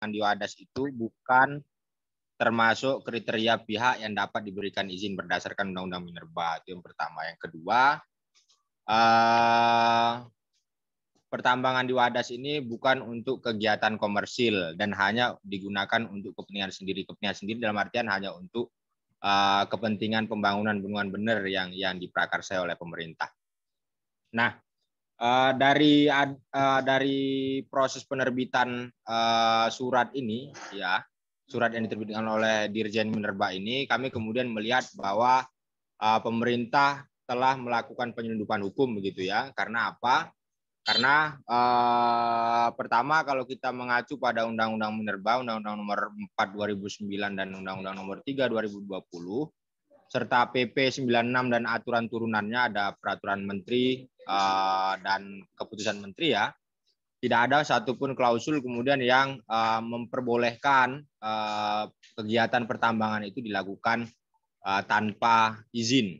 di Wadas itu bukan termasuk kriteria pihak yang dapat diberikan izin berdasarkan Undang-Undang Minerba. Itu yang pertama. Yang kedua, pertambangan di Wadas ini bukan untuk kegiatan komersil dan hanya digunakan untuk kepentingan sendiri. Kepentingan sendiri dalam artian hanya untuk kepentingan pembangunan bendungan bener yang diprakarsai oleh pemerintah. Nah, dari proses penerbitan surat ini, ya, surat yang diterbitkan oleh Dirjen Minerba ini, kami kemudian melihat bahwa pemerintah telah melakukan penyelundupan hukum, begitu ya. Karena apa? Karena pertama, kalau kita mengacu pada Undang-Undang Minerba, Undang-Undang Nomor 4 2009 dan Undang-Undang Nomor 3 2020, serta PP 96 dan aturan turunannya, ada peraturan menteri dan keputusan menteri, ya, tidak ada satupun klausul kemudian yang memperbolehkan kegiatan pertambangan itu dilakukan tanpa izin,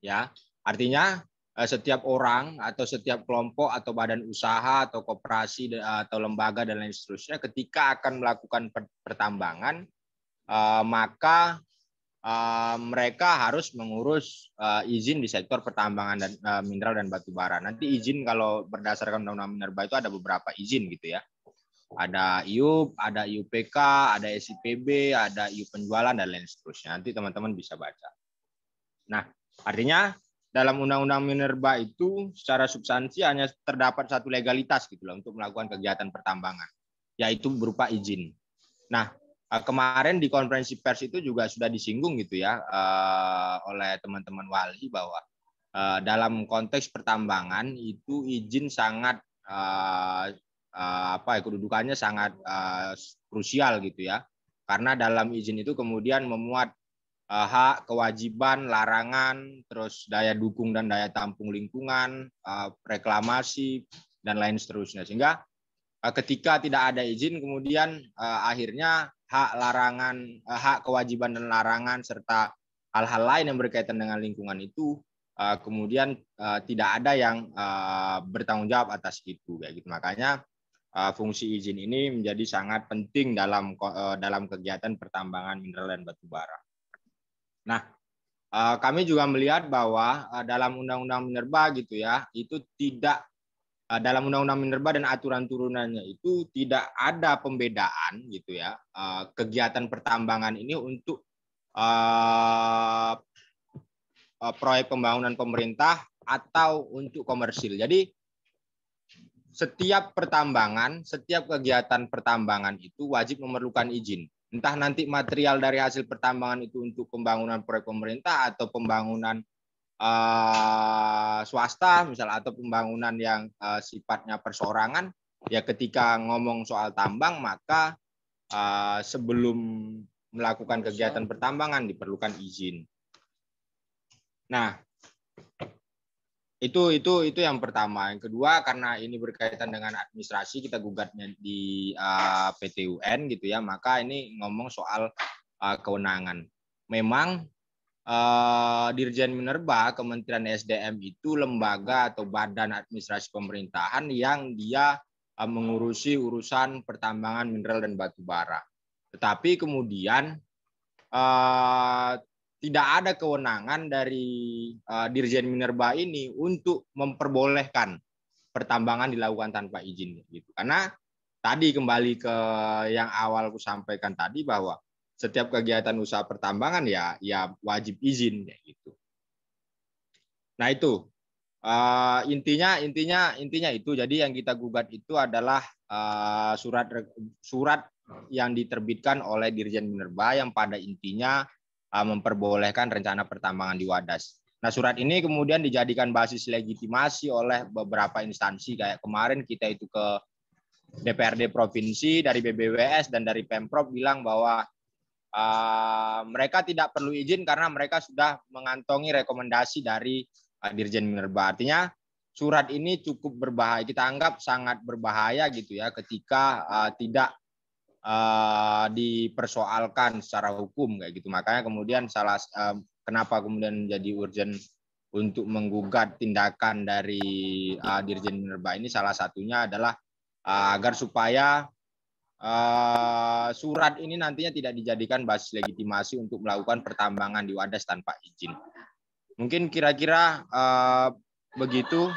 ya. Artinya setiap orang atau setiap kelompok atau badan usaha atau koperasi atau lembaga dan lain seterusnya ketika akan melakukan pertambangan, maka mereka harus mengurus izin di sektor pertambangan dan mineral dan batu bara. Nanti izin kalau berdasarkan Undang-Undang Minerba itu ada beberapa izin, gitu ya. Ada IUP, ada IUPK, ada SIPB, ada IUP penjualan dan lain seterusnya. Nanti teman-teman bisa baca. Nah, artinya dalam Undang-Undang Minerba itu secara substansi hanya terdapat satu legalitas, gitu loh, untuk melakukan kegiatan pertambangan, yaitu berupa izin. Nah, kemarin di konferensi pers itu juga sudah disinggung, gitu ya, oleh teman-teman wali, bahwa dalam konteks pertambangan itu izin sangat kedudukannya sangat krusial, gitu ya. Karena dalam izin itu kemudian memuat hak, kewajiban, larangan, terus daya dukung dan daya tampung lingkungan, reklamasi, dan lain seterusnya. Sehingga ketika tidak ada izin, kemudian akhirnya hak, larangan, hak, kewajiban, dan larangan, serta hal-hal lain yang berkaitan dengan lingkungan itu kemudian tidak ada yang bertanggung jawab atas itu. Kayak gitu. Makanya fungsi izin ini menjadi sangat penting dalam kegiatan pertambangan mineral dan batu bara. Nah, kami juga melihat bahwa dalam Undang-Undang Minerba, gitu ya, itu tidak, dalam Undang-Undang Minerba dan aturan turunannya itu tidak ada pembedaan, gitu ya, kegiatan pertambangan ini untuk proyek pembangunan pemerintah atau untuk komersil. Jadi setiap pertambangan, setiap kegiatan pertambangan itu wajib memerlukan izin. Entah nanti material dari hasil pertambangan itu untuk pembangunan proyek pemerintah atau pembangunan swasta, misalnya, atau pembangunan yang sifatnya perseorangan, ya ketika ngomong soal tambang, maka sebelum melakukan kegiatan pertambangan diperlukan izin. Nah, itu yang pertama. Yang kedua, karena ini berkaitan dengan administrasi, kita gugatnya di PT UN, gitu ya, maka ini ngomong soal kewenangan. Memang Dirjen Minerba, Kementerian SDM itu lembaga atau badan administrasi pemerintahan yang dia mengurusi urusan pertambangan mineral dan batu bara. Tetapi kemudian tidak ada kewenangan dari Dirjen Minerba ini untuk memperbolehkan pertambangan dilakukan tanpa izin, gitu. Karena tadi kembali ke yang awal aku sampaikan tadi, bahwa setiap kegiatan usaha pertambangan ya wajib izin, kayak gitu. Nah, itu intinya itu. Jadi yang kita gugat itu adalah surat yang diterbitkan oleh Dirjen Minerba yang pada intinya memperbolehkan rencana pertambangan di Wadas. Nah, surat ini kemudian dijadikan basis legitimasi oleh beberapa instansi. Kayak kemarin kita itu ke DPRD provinsi, dari BBWS dan dari Pemprov bilang bahwa mereka tidak perlu izin karena mereka sudah mengantongi rekomendasi dari Dirjen Minerba. Artinya surat ini cukup berbahaya, kita anggap sangat berbahaya, gitu ya, ketika tidak dipersoalkan secara hukum, kayak gitu. Makanya kemudian kenapa kemudian menjadi urgent untuk menggugat tindakan dari Dirjen Minerba ini, salah satunya adalah agar supaya surat ini nantinya tidak dijadikan basis legitimasi untuk melakukan pertambangan di Wadas tanpa izin. Mungkin kira-kira begitu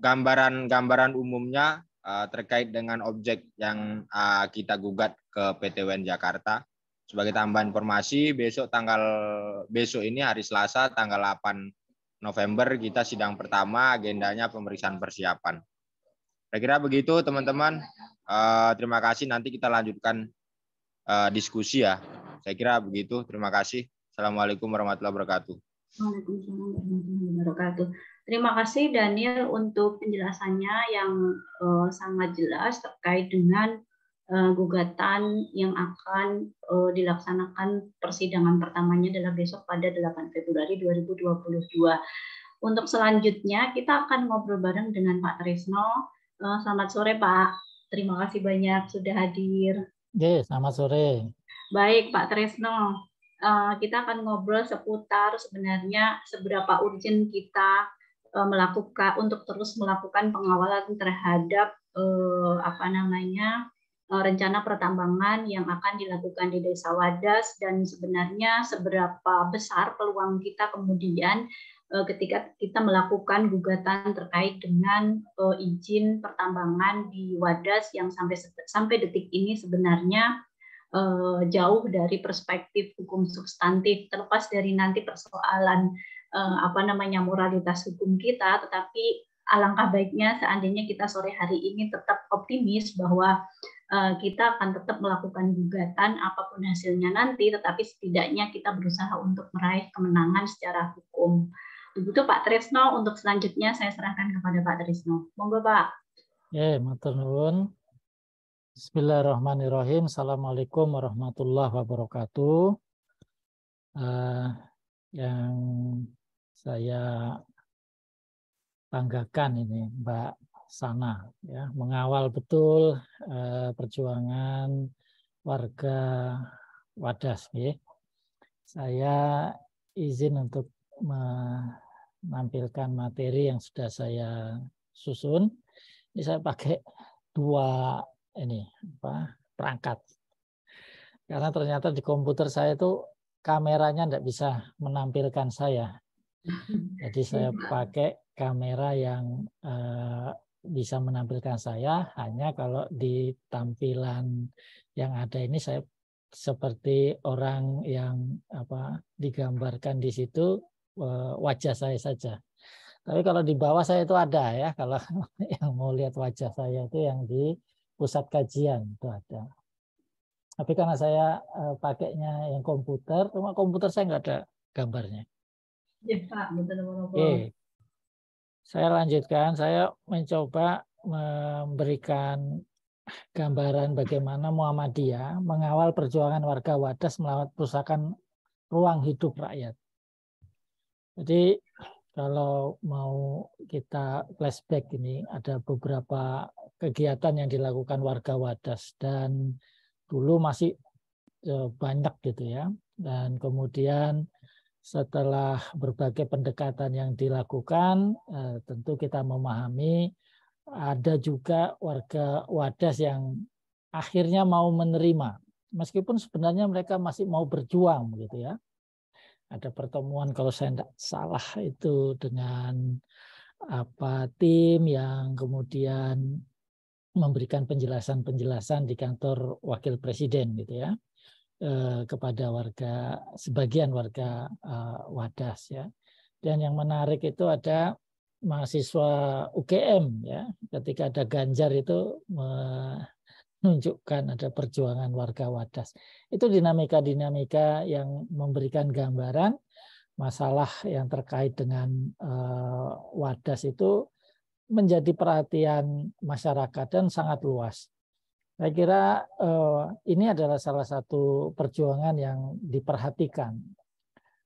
gambaran umumnya terkait dengan objek yang kita gugat ke PT UN Jakarta. Sebagai tambahan informasi, besok ini hari Selasa tanggal 8 November kita sidang pertama, agendanya pemeriksaan persiapan. Kira-kira begitu teman-teman. Terima kasih, nanti kita lanjutkan diskusi ya. Saya kira begitu. Terima kasih. Assalamualaikum warahmatullahi wabarakatuh. Waalaikumsalam warahmatullahi wabarakatuh. Terima kasih Daniel untuk penjelasannya yang sangat jelas terkait dengan gugatan yang akan dilaksanakan persidangan pertamanya adalah besok pada 8 Februari 2022. Untuk selanjutnya kita akan ngobrol bareng dengan Pak Tresno. Selamat sore Pak. Terima kasih banyak sudah hadir. Selamat sore. Baik Pak Tresno. Kita akan ngobrol seputar sebenarnya seberapa urgent kita melakukan untuk terus melakukan pengawalan terhadap rencana pertambangan yang akan dilakukan di Desa Wadas, dan sebenarnya seberapa besar peluang kita kemudian ketika kita melakukan gugatan terkait dengan izin pertambangan di Wadas yang sampai detik ini sebenarnya jauh dari perspektif hukum substantif, terlepas dari nanti persoalan moralitas hukum kita, tetapi alangkah baiknya seandainya kita sore hari ini tetap optimis bahwa kita akan tetap melakukan gugatan apapun hasilnya nanti, tetapi setidaknya kita berusaha untuk meraih kemenangan secara hukum. Begitu Pak Tresno. Untuk selanjutnya saya serahkan kepada Pak Tresno. Monggo Pak. Matur nuwun. Bismillahirrahmanirrahim. Assalamualaikum warahmatullahi wabarakatuh. Yang saya banggakan ini Mbak Sana, ya, mengawal betul perjuangan warga Wadas. Ya. Saya izin untuk menampilkan materi yang sudah saya susun. Ini saya pakai dua perangkat, karena ternyata di komputer saya itu kameranya tidak bisa menampilkan saya, jadi saya pakai kamera yang bisa menampilkan saya. Hanya kalau di tampilan yang ada ini saya seperti orang yang digambarkan di situ wajah saya saja. Tapi kalau di bawah saya itu ada ya, kalau yang mau lihat wajah saya itu yang di pusat kajian itu ada. Tapi karena saya pakainya yang komputer, cuma komputer saya nggak ada gambarnya. Ya Pak, betul. Oke. Saya lanjutkan. Saya mencoba memberikan gambaran bagaimana Muhammadiyah mengawal perjuangan warga Wadas melawan perusakan ruang hidup rakyat. Jadi kalau mau kita flashback ini, ada beberapa kegiatan yang dilakukan warga Wadas dan dulu masih banyak gitu ya. Dan kemudian setelah berbagai pendekatan yang dilakukan, tentu kita memahami ada juga warga Wadas yang akhirnya mau menerima, meskipun sebenarnya mereka masih mau berjuang gitu ya. Ada pertemuan kalau saya tidak salah itu dengan tim yang kemudian memberikan penjelasan-penjelasan di kantor wakil presiden gitu ya, kepada warga, sebagian warga Wadas ya. Dan yang menarik itu ada mahasiswa UGM ya, ketika ada Ganjar itu menunjukkan ada perjuangan warga Wadas. Itu dinamika-dinamika yang memberikan gambaran masalah yang terkait dengan Wadas itu menjadi perhatian masyarakat dan sangat luas. Saya kira ini adalah salah satu perjuangan yang diperhatikan.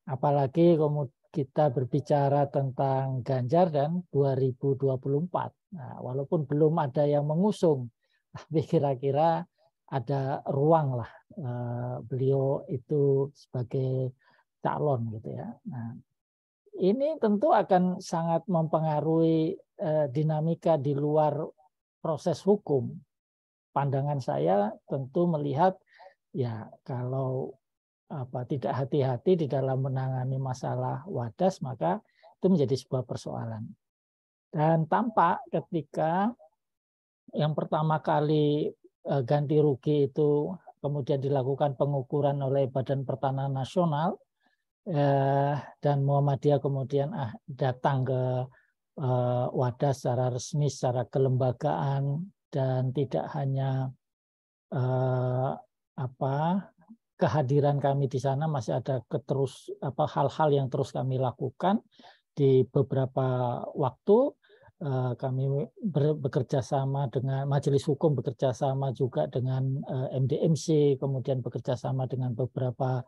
Apalagi kita berbicara tentang Ganjar dan 2024. Nah, walaupun belum ada yang mengusung, tapi kira-kira ada ruang lah beliau itu sebagai calon gitu ya. Nah, ini tentu akan sangat mempengaruhi dinamika di luar proses hukum. pandangan saya tentu melihat ya kalau tidak hati-hati di dalam menangani masalah wadas, maka itu menjadi sebuah persoalan. Dan tampak ketika yang pertama kali ganti rugi itu kemudian dilakukan pengukuran oleh Badan Pertanahan Nasional, dan Muhammadiyah kemudian datang ke wadas secara resmi, secara kelembagaan, dan tidak hanya kehadiran kami di sana, masih ada hal-hal yang terus kami lakukan di beberapa waktu. Kami bekerja sama dengan Majelis Hukum, bekerja sama juga dengan MDMC, kemudian bekerja sama dengan beberapa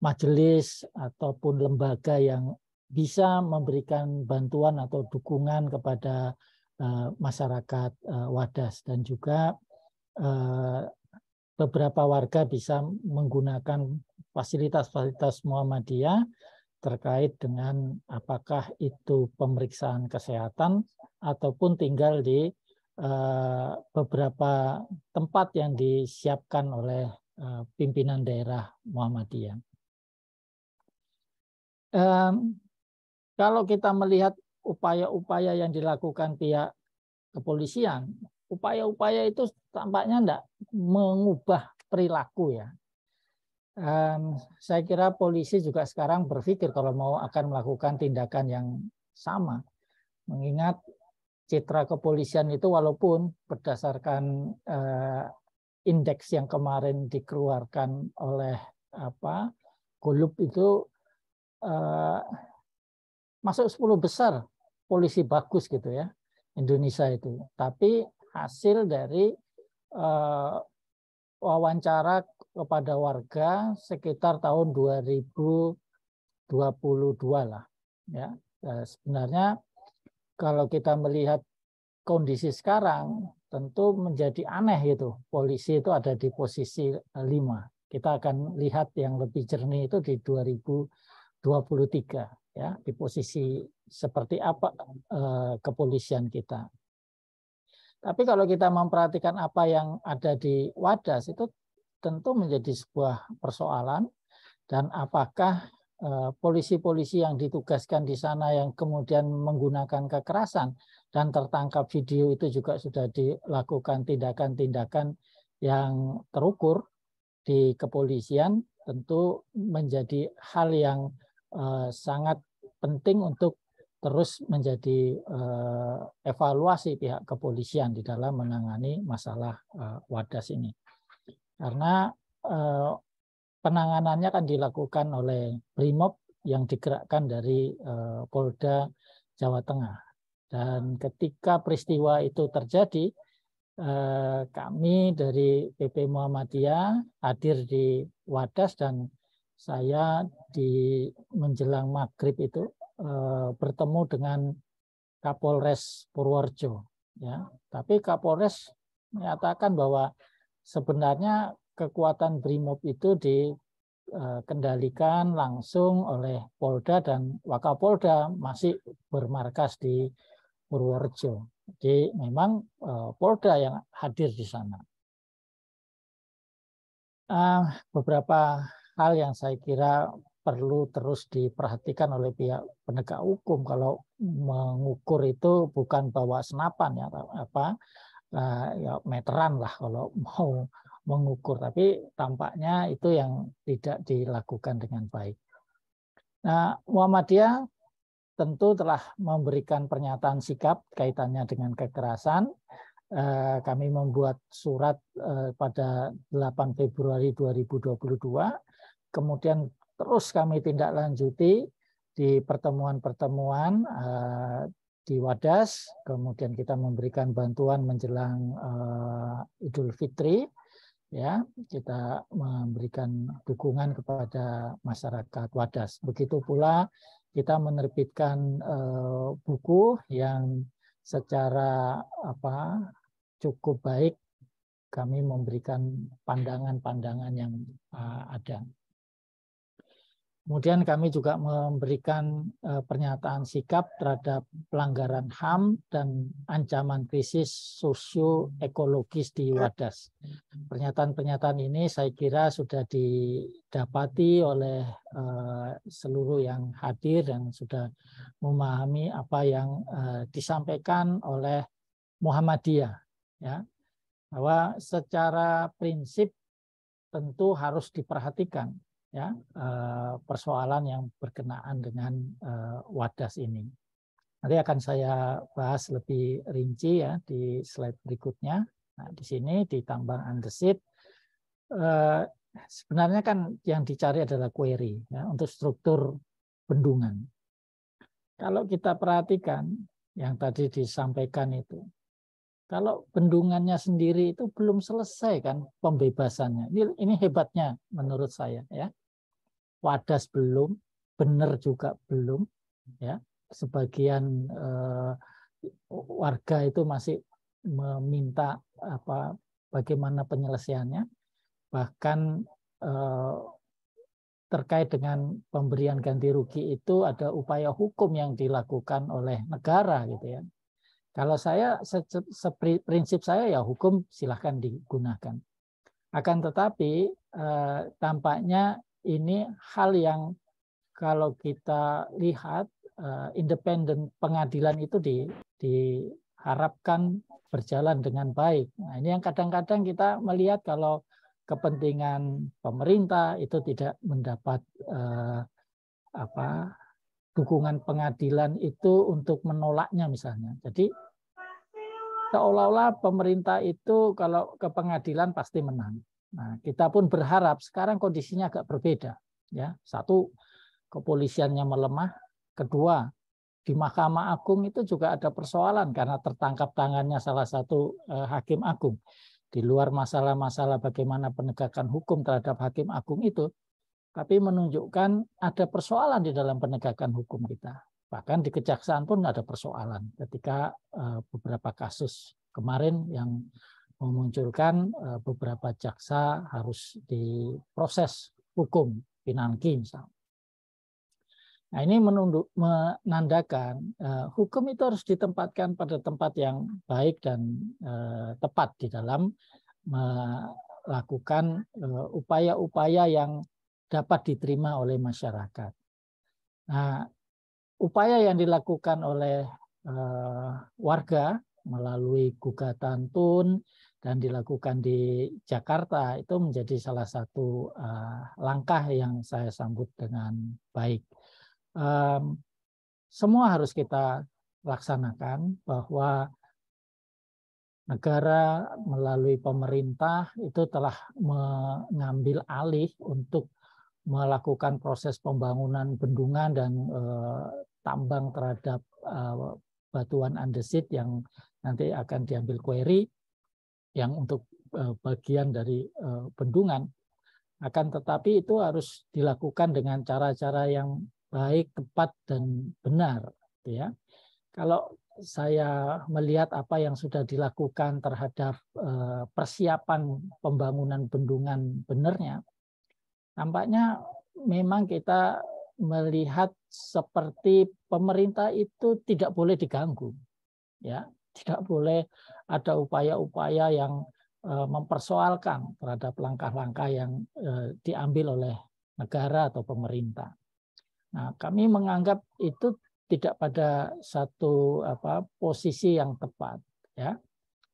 majelis ataupun lembaga yang bisa memberikan bantuan atau dukungan kepada masyarakat wadas, dan juga beberapa warga bisa menggunakan fasilitas-fasilitas Muhammadiyah terkait dengan apakah itu pemeriksaan kesehatan ataupun tinggal di beberapa tempat yang disiapkan oleh pimpinan daerah Muhammadiyah. Kalau kita melihat upaya-upaya yang dilakukan pihak kepolisian, upaya-upaya itu tampaknya tidak mengubah perilaku ya. Saya kira polisi juga sekarang berpikir kalau mau akan melakukan tindakan yang sama, mengingat citra kepolisian itu walaupun berdasarkan indeks yang kemarin dikeluarkan oleh Golub itu masuk 10 besar polisi bagus gitu ya Indonesia itu, tapi hasil dari wawancara kepada warga sekitar tahun 2022 lah ya. Sebenarnya kalau kita melihat kondisi sekarang tentu menjadi aneh itu polisi itu ada di posisi 5. Kita akan lihat yang lebih jernih itu di 2023 ya, di posisi seperti apa kepolisian kita. Tapi kalau kita memperhatikan apa yang ada di wadas itu tentu menjadi sebuah persoalan, dan apakah polisi-polisi yang ditugaskan di sana yang kemudian menggunakan kekerasan dan tertangkap video itu juga sudah dilakukan tindakan-tindakan yang terukur di kepolisian, tentu menjadi hal yang sangat penting untuk terus menjadi evaluasi pihak kepolisian di dalam menangani masalah wadas ini. Karena penanganannya kan dilakukan oleh Brimob yang digerakkan dari Polda Jawa Tengah. Dan ketika peristiwa itu terjadi, kami dari PP Muhammadiyah hadir di wadas, dan saya di menjelang maghrib itu bertemu dengan Kapolres Purworejo. Ya. Tapi Kapolres menyatakan bahwa sebenarnya kekuatan Brimob itu dikendalikan langsung oleh Polda, dan Wakapolda masih bermarkas di Purworejo. Jadi memang Polda yang hadir di sana. Beberapa hal yang saya kira perlu terus diperhatikan oleh pihak penegak hukum. Kalau mengukur itu bukan bawa senapan ya, ya meteran lah kalau mau mengukur, tapi tampaknya itu yang tidak dilakukan dengan baik. Nah, Muhammadiyah tentu telah memberikan pernyataan sikap kaitannya dengan kekerasan. Kami membuat surat pada 8 Februari 2022, kemudian terus kami tindak lanjuti di pertemuan-pertemuan di wadas, kemudian kita memberikan bantuan menjelang Idul Fitri. Ya, kita memberikan dukungan kepada masyarakat wadas. Begitu pula kita menerbitkan buku yang secara cukup baik kami memberikan pandangan-pandangan yang ada. Kemudian kami juga memberikan pernyataan sikap terhadap pelanggaran HAM dan ancaman krisis sosioekologis di Wadas. Pernyataan-pernyataan ini saya kira sudah didapati oleh seluruh yang hadir dan sudah memahami apa yang disampaikan oleh Muhammadiyah, ya, bahwa secara prinsip tentu harus diperhatikan, ya, persoalan yang berkenaan dengan Wadas ini. Nanti akan saya bahas lebih rinci ya di slide berikutnya. Nah, di sini di tambang andesit sebenarnya kan yang dicari adalah query ya, untuk struktur bendungan. Kalau kita perhatikan yang tadi disampaikan itu, kalau bendungannya sendiri itu belum selesai kan pembebasannya. Ini hebatnya menurut saya ya. Wadas belum, benar juga belum, ya. Sebagian warga itu masih meminta bagaimana penyelesaiannya, bahkan terkait dengan pemberian ganti rugi itu ada upaya hukum yang dilakukan oleh negara gitu ya. Kalau saya prinsip saya ya hukum silahkan digunakan. Akan tetapi tampaknya ini hal yang kalau kita lihat independen pengadilan itu diharapkan berjalan dengan baik. Nah, ini yang kadang-kadang kita melihat kalau kepentingan pemerintah itu tidak mendapat dukungan pengadilan itu untuk menolaknya misalnya. Jadi seolah-olah pemerintah itu kalau ke pengadilan pasti menang. Nah, kita pun berharap sekarang kondisinya agak berbeda. Ya, satu, kepolisiannya melemah. Kedua, di Mahkamah Agung itu juga ada persoalan karena tertangkap tangannya salah satu hakim agung. Di luar masalah-masalah bagaimana penegakan hukum terhadap hakim agung itu, tapi menunjukkan ada persoalan di dalam penegakan hukum kita. Bahkan di kejaksaan pun ada persoalan ketika beberapa kasus kemarin yang memunculkan beberapa jaksa harus diproses hukum, pinangki misalnya. Nah, ini menandakan hukum itu harus ditempatkan pada tempat yang baik dan tepat di dalam melakukan upaya-upaya yang dapat diterima oleh masyarakat. Nah, upaya yang dilakukan oleh warga melalui gugatan TUN dan dilakukan di Jakarta itu menjadi salah satu langkah yang saya sambut dengan baik. Semua harus kita laksanakan bahwa negara melalui pemerintah itu telah mengambil alih untuk melakukan proses pembangunan bendungan dan tambang terhadap batuan andesit yang nanti akan diambil query yang untuk bagian dari bendungan. Akan tetapi itu harus dilakukan dengan cara-cara yang baik, tepat, dan benar. Ya. Kalau saya melihat apa yang sudah dilakukan terhadap persiapan pembangunan bendungan benarnya, tampaknya memang kita melihat seperti pemerintah itu tidak boleh diganggu, ya, tidak boleh ada upaya-upaya yang mempersoalkan terhadap langkah-langkah yang diambil oleh negara atau pemerintah. Nah, kami menganggap itu tidak pada satu posisi yang tepat, ya.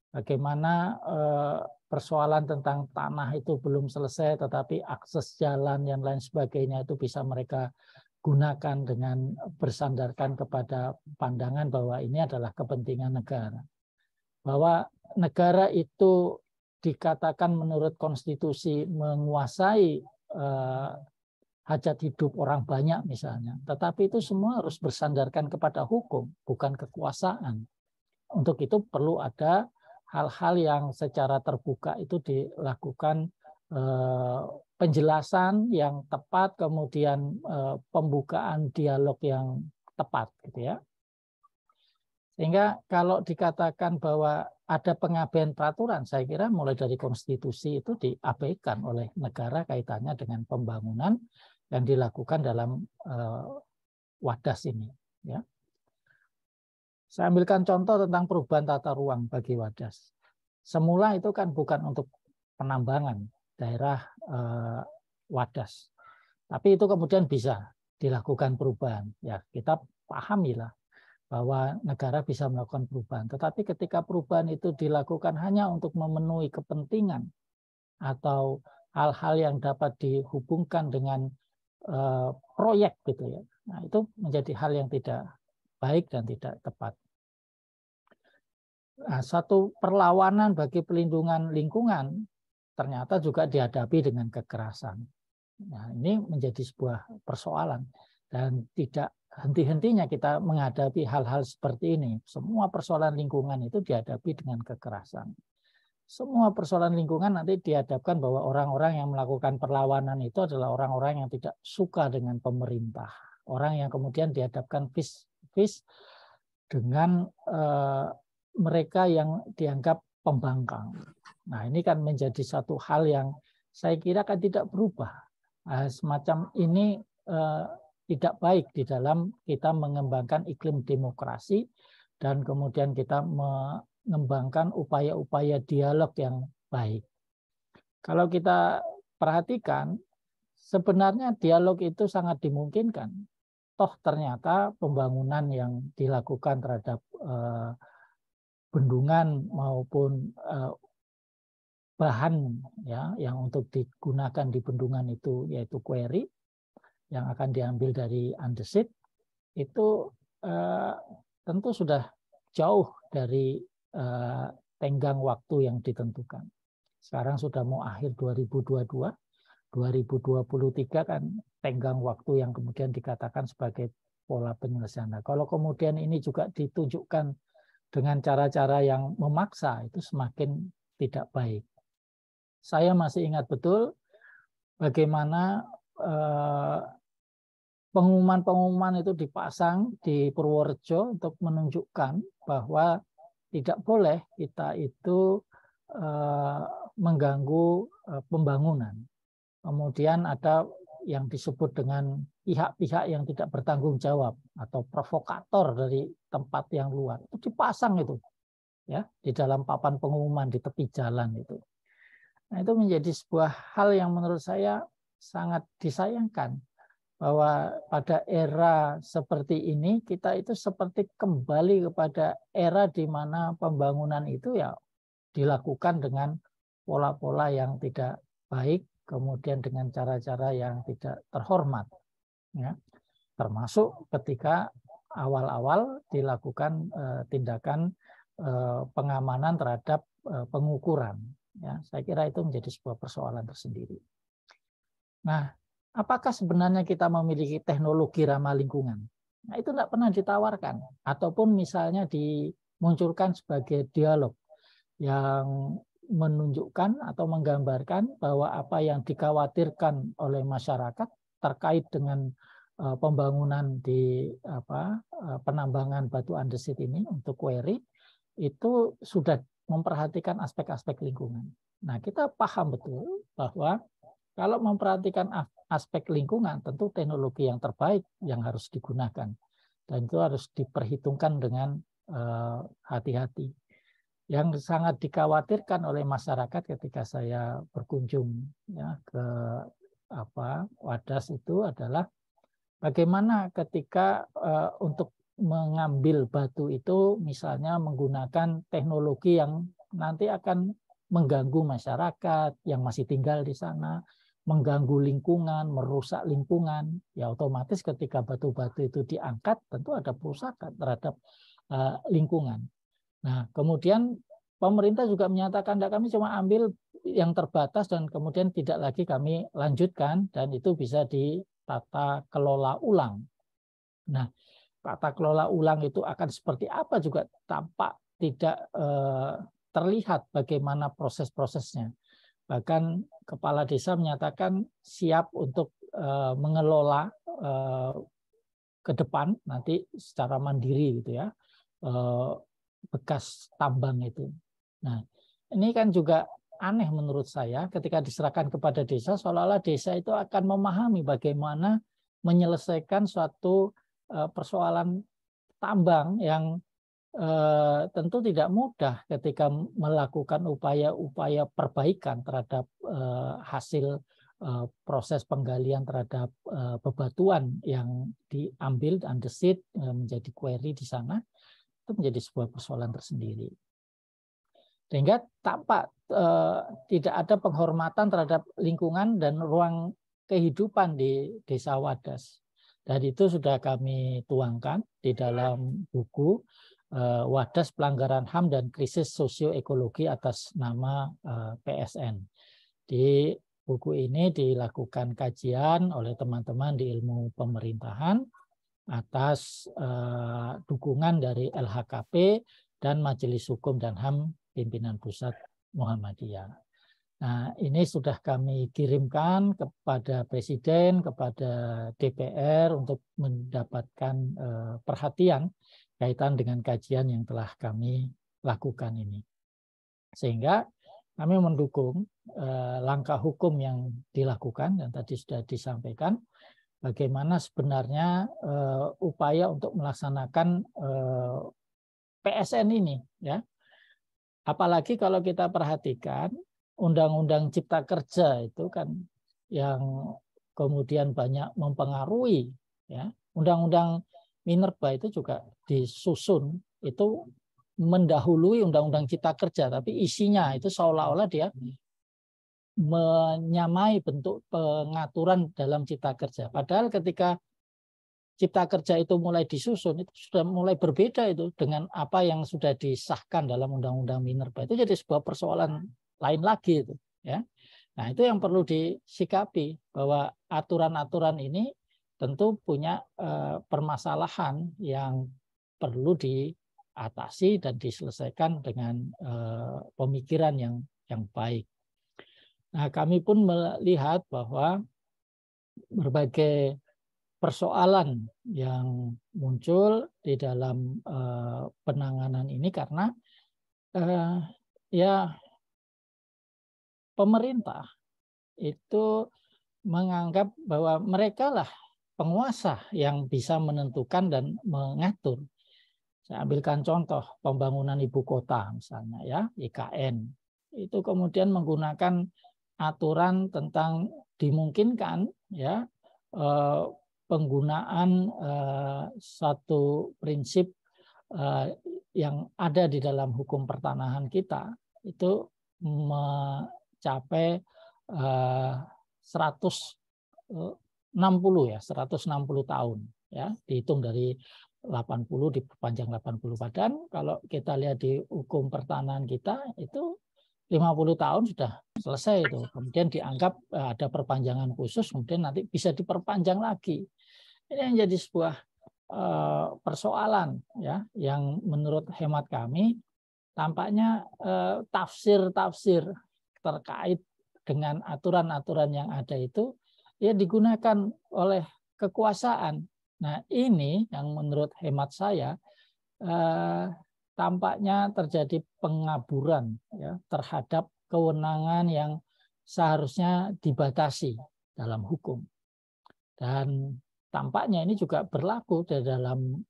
Bagaimana persoalan tentang tanah itu belum selesai, tetapi akses jalan dan lain sebagainya itu bisa mereka gunakan dengan bersandarkan kepada pandangan bahwa ini adalah kepentingan negara. Bahwa negara itu dikatakan menurut konstitusi menguasai hajat hidup orang banyak misalnya, tetapi itu semua harus bersandarkan kepada hukum, bukan kekuasaan. Untuk itu perlu ada hal-hal yang secara terbuka itu dilakukan penjelasan yang tepat, kemudian pembukaan dialog yang tepat, gitu ya. Sehingga kalau dikatakan bahwa ada pengabaian peraturan, saya kira mulai dari konstitusi itu diabaikan oleh negara kaitannya dengan pembangunan yang dilakukan dalam Wadas ini. Ya. Saya ambilkan contoh tentang perubahan tata ruang bagi Wadas. Semula itu kan bukan untuk penambangan daerah Wadas, tapi itu kemudian bisa dilakukan perubahan. Ya, kita pahamilah bahwa negara bisa melakukan perubahan. Tetapi ketika perubahan itu dilakukan hanya untuk memenuhi kepentingan atau hal-hal yang dapat dihubungkan dengan proyek gitu ya, nah itu menjadi hal yang tidak baik dan tidak tepat. Nah, satu perlawanan bagi pelindungan lingkungan ternyata juga dihadapi dengan kekerasan. Nah, ini menjadi sebuah persoalan dan tidak henti-hentinya kita menghadapi hal-hal seperti ini. Semua persoalan lingkungan itu dihadapi dengan kekerasan. Semua persoalan lingkungan nanti dihadapkan bahwa orang-orang yang melakukan perlawanan itu adalah orang-orang yang tidak suka dengan pemerintah. Orang yang kemudian dihadapkan face dengan mereka yang dianggap pembangkang. Nah, ini kan menjadi satu hal yang saya kira kan tidak berubah. Semacam ini tidak baik di dalam kita mengembangkan iklim demokrasi dan kemudian kita mengembangkan upaya-upaya dialog yang baik. Kalau kita perhatikan, sebenarnya dialog itu sangat dimungkinkan. Toh ternyata pembangunan yang dilakukan terhadap bendungan maupun bahan ya yang untuk digunakan di bendungan itu yaitu quarry yang akan diambil dari andesit itu tentu sudah jauh dari tenggang waktu yang ditentukan. Sekarang sudah mau akhir 2022, 2023 kan tenggang waktu yang kemudian dikatakan sebagai pola penyelesaian. Nah, kalau kemudian ini juga ditunjukkan dengan cara-cara yang memaksa, itu semakin tidak baik. Saya masih ingat betul bagaimana pengumuman-pengumuman itu dipasang di Purworejo untuk menunjukkan bahwa tidak boleh kita itu mengganggu pembangunan. Kemudian ada yang disebut dengan pihak-pihak yang tidak bertanggung jawab atau provokator dari tempat yang luar. Itu dipasang itu ya di dalam papan pengumuman di tepi jalan itu. Nah, itu menjadi sebuah hal yang menurut saya sangat disayangkan. Bahwa pada era seperti ini kita itu seperti kembali kepada era di mana pembangunan itu ya dilakukan dengan pola-pola yang tidak baik, kemudian dengan cara-cara yang tidak terhormat, ya. Termasuk ketika awal-awal dilakukan tindakan pengamanan terhadap pengukuran, ya. Saya kira itu menjadi sebuah persoalan tersendiri. Nah, apakah sebenarnya kita memiliki teknologi ramah lingkungan? Nah, itu tidak pernah ditawarkan. Ataupun misalnya dimunculkan sebagai dialog yang menunjukkan atau menggambarkan bahwa apa yang dikhawatirkan oleh masyarakat terkait dengan pembangunan di penambangan batu andesit ini untuk quarry itu sudah memperhatikan aspek-aspek lingkungan. Nah, kita paham betul bahwa kalau memperhatikan aspek lingkungan, tentu teknologi yang terbaik yang harus digunakan. Dan itu harus diperhitungkan dengan hati-hati. Yang sangat dikhawatirkan oleh masyarakat ketika saya berkunjung ya, ke Wadas itu adalah bagaimana ketika untuk mengambil batu itu misalnya menggunakan teknologi yang nanti akan mengganggu masyarakat yang masih tinggal di sana, mengganggu lingkungan, merusak lingkungan, ya otomatis ketika batu-batu itu diangkat tentu ada perusakan terhadap lingkungan. Nah, kemudian pemerintah juga menyatakan kami cuma ambil yang terbatas dan kemudian tidak lagi kami lanjutkan dan itu bisa ditata kelola ulang. Nah, tata kelola ulang itu akan seperti apa juga tampak tidak terlihat bagaimana proses-prosesnya. Bahkan kepala desa menyatakan siap untuk mengelola ke depan nanti secara mandiri gitu ya bekas tambang itu. Nah, ini kan juga aneh menurut saya ketika diserahkan kepada desa, seolah-olah desa itu akan memahami bagaimana menyelesaikan suatu persoalan tambang yang tentu tidak mudah ketika melakukan upaya-upaya perbaikan terhadap hasil proses penggalian terhadap bebatuan yang diambil andesit menjadi quarry di sana, itu menjadi sebuah persoalan tersendiri. Sehingga tampak tidak ada penghormatan terhadap lingkungan dan ruang kehidupan di Desa Wadas. Dan itu sudah kami tuangkan di dalam buku Wadas Pelanggaran HAM dan Krisis Sosioekologi atas nama PSN. Di buku ini dilakukan kajian oleh teman-teman di ilmu pemerintahan atas dukungan dari LHKP dan Majelis Hukum dan HAM Pimpinan Pusat Muhammadiyah. Nah, ini sudah kami kirimkan kepada Presiden, kepada DPR untuk mendapatkan perhatian kaitan dengan kajian yang telah kami lakukan ini. Sehingga kami mendukung langkah hukum yang dilakukan dan tadi sudah disampaikan bagaimana sebenarnya upaya untuk melaksanakan PSN ini, ya. Apalagi kalau kita perhatikan Undang-Undang Cipta Kerja itu kan yang kemudian banyak mempengaruhi, ya. Undang-Undang Minerba itu juga disusun itu mendahului Undang-Undang Cipta Kerja, tapi isinya itu seolah-olah dia menyamai bentuk pengaturan dalam Cipta Kerja. Padahal ketika Cipta Kerja itu mulai disusun, itu sudah mulai berbeda itu dengan apa yang sudah disahkan dalam Undang-Undang Minerba. Itu jadi sebuah persoalan lain lagi itu, ya. Nah, itu yang perlu disikapi bahwa aturan-aturan ini tentu punya permasalahan yang perlu diatasi dan diselesaikan dengan pemikiran yang baik. Nah, kami pun melihat bahwa berbagai persoalan yang muncul di dalam penanganan ini karena ya pemerintah itu menganggap bahwa mereka lah penguasa yang bisa menentukan dan mengatur. Saya ambilkan contoh pembangunan ibu kota misalnya, ya, IKN. Itu kemudian menggunakan aturan tentang dimungkinkan, ya, penggunaan satu prinsip yang ada di dalam hukum pertanahan kita itu mencapai 160 tahun, ya, dihitung dari 80 diperpanjang 80. Padahal kalau kita lihat di hukum pertanahan kita itu 50 tahun sudah selesai itu. Kemudian dianggap ada perpanjangan khusus, kemudian nanti bisa diperpanjang lagi. Ini yang jadi sebuah persoalan, ya, yang menurut hemat kami tampaknya tafsir-tafsir terkait dengan aturan-aturan yang ada itu ya digunakan oleh kekuasaan. Nah, ini yang menurut hemat saya tampaknya terjadi pengaburan, ya, terhadap kewenangan yang seharusnya dibatasi dalam hukum. Dan tampaknya ini juga berlaku di dalam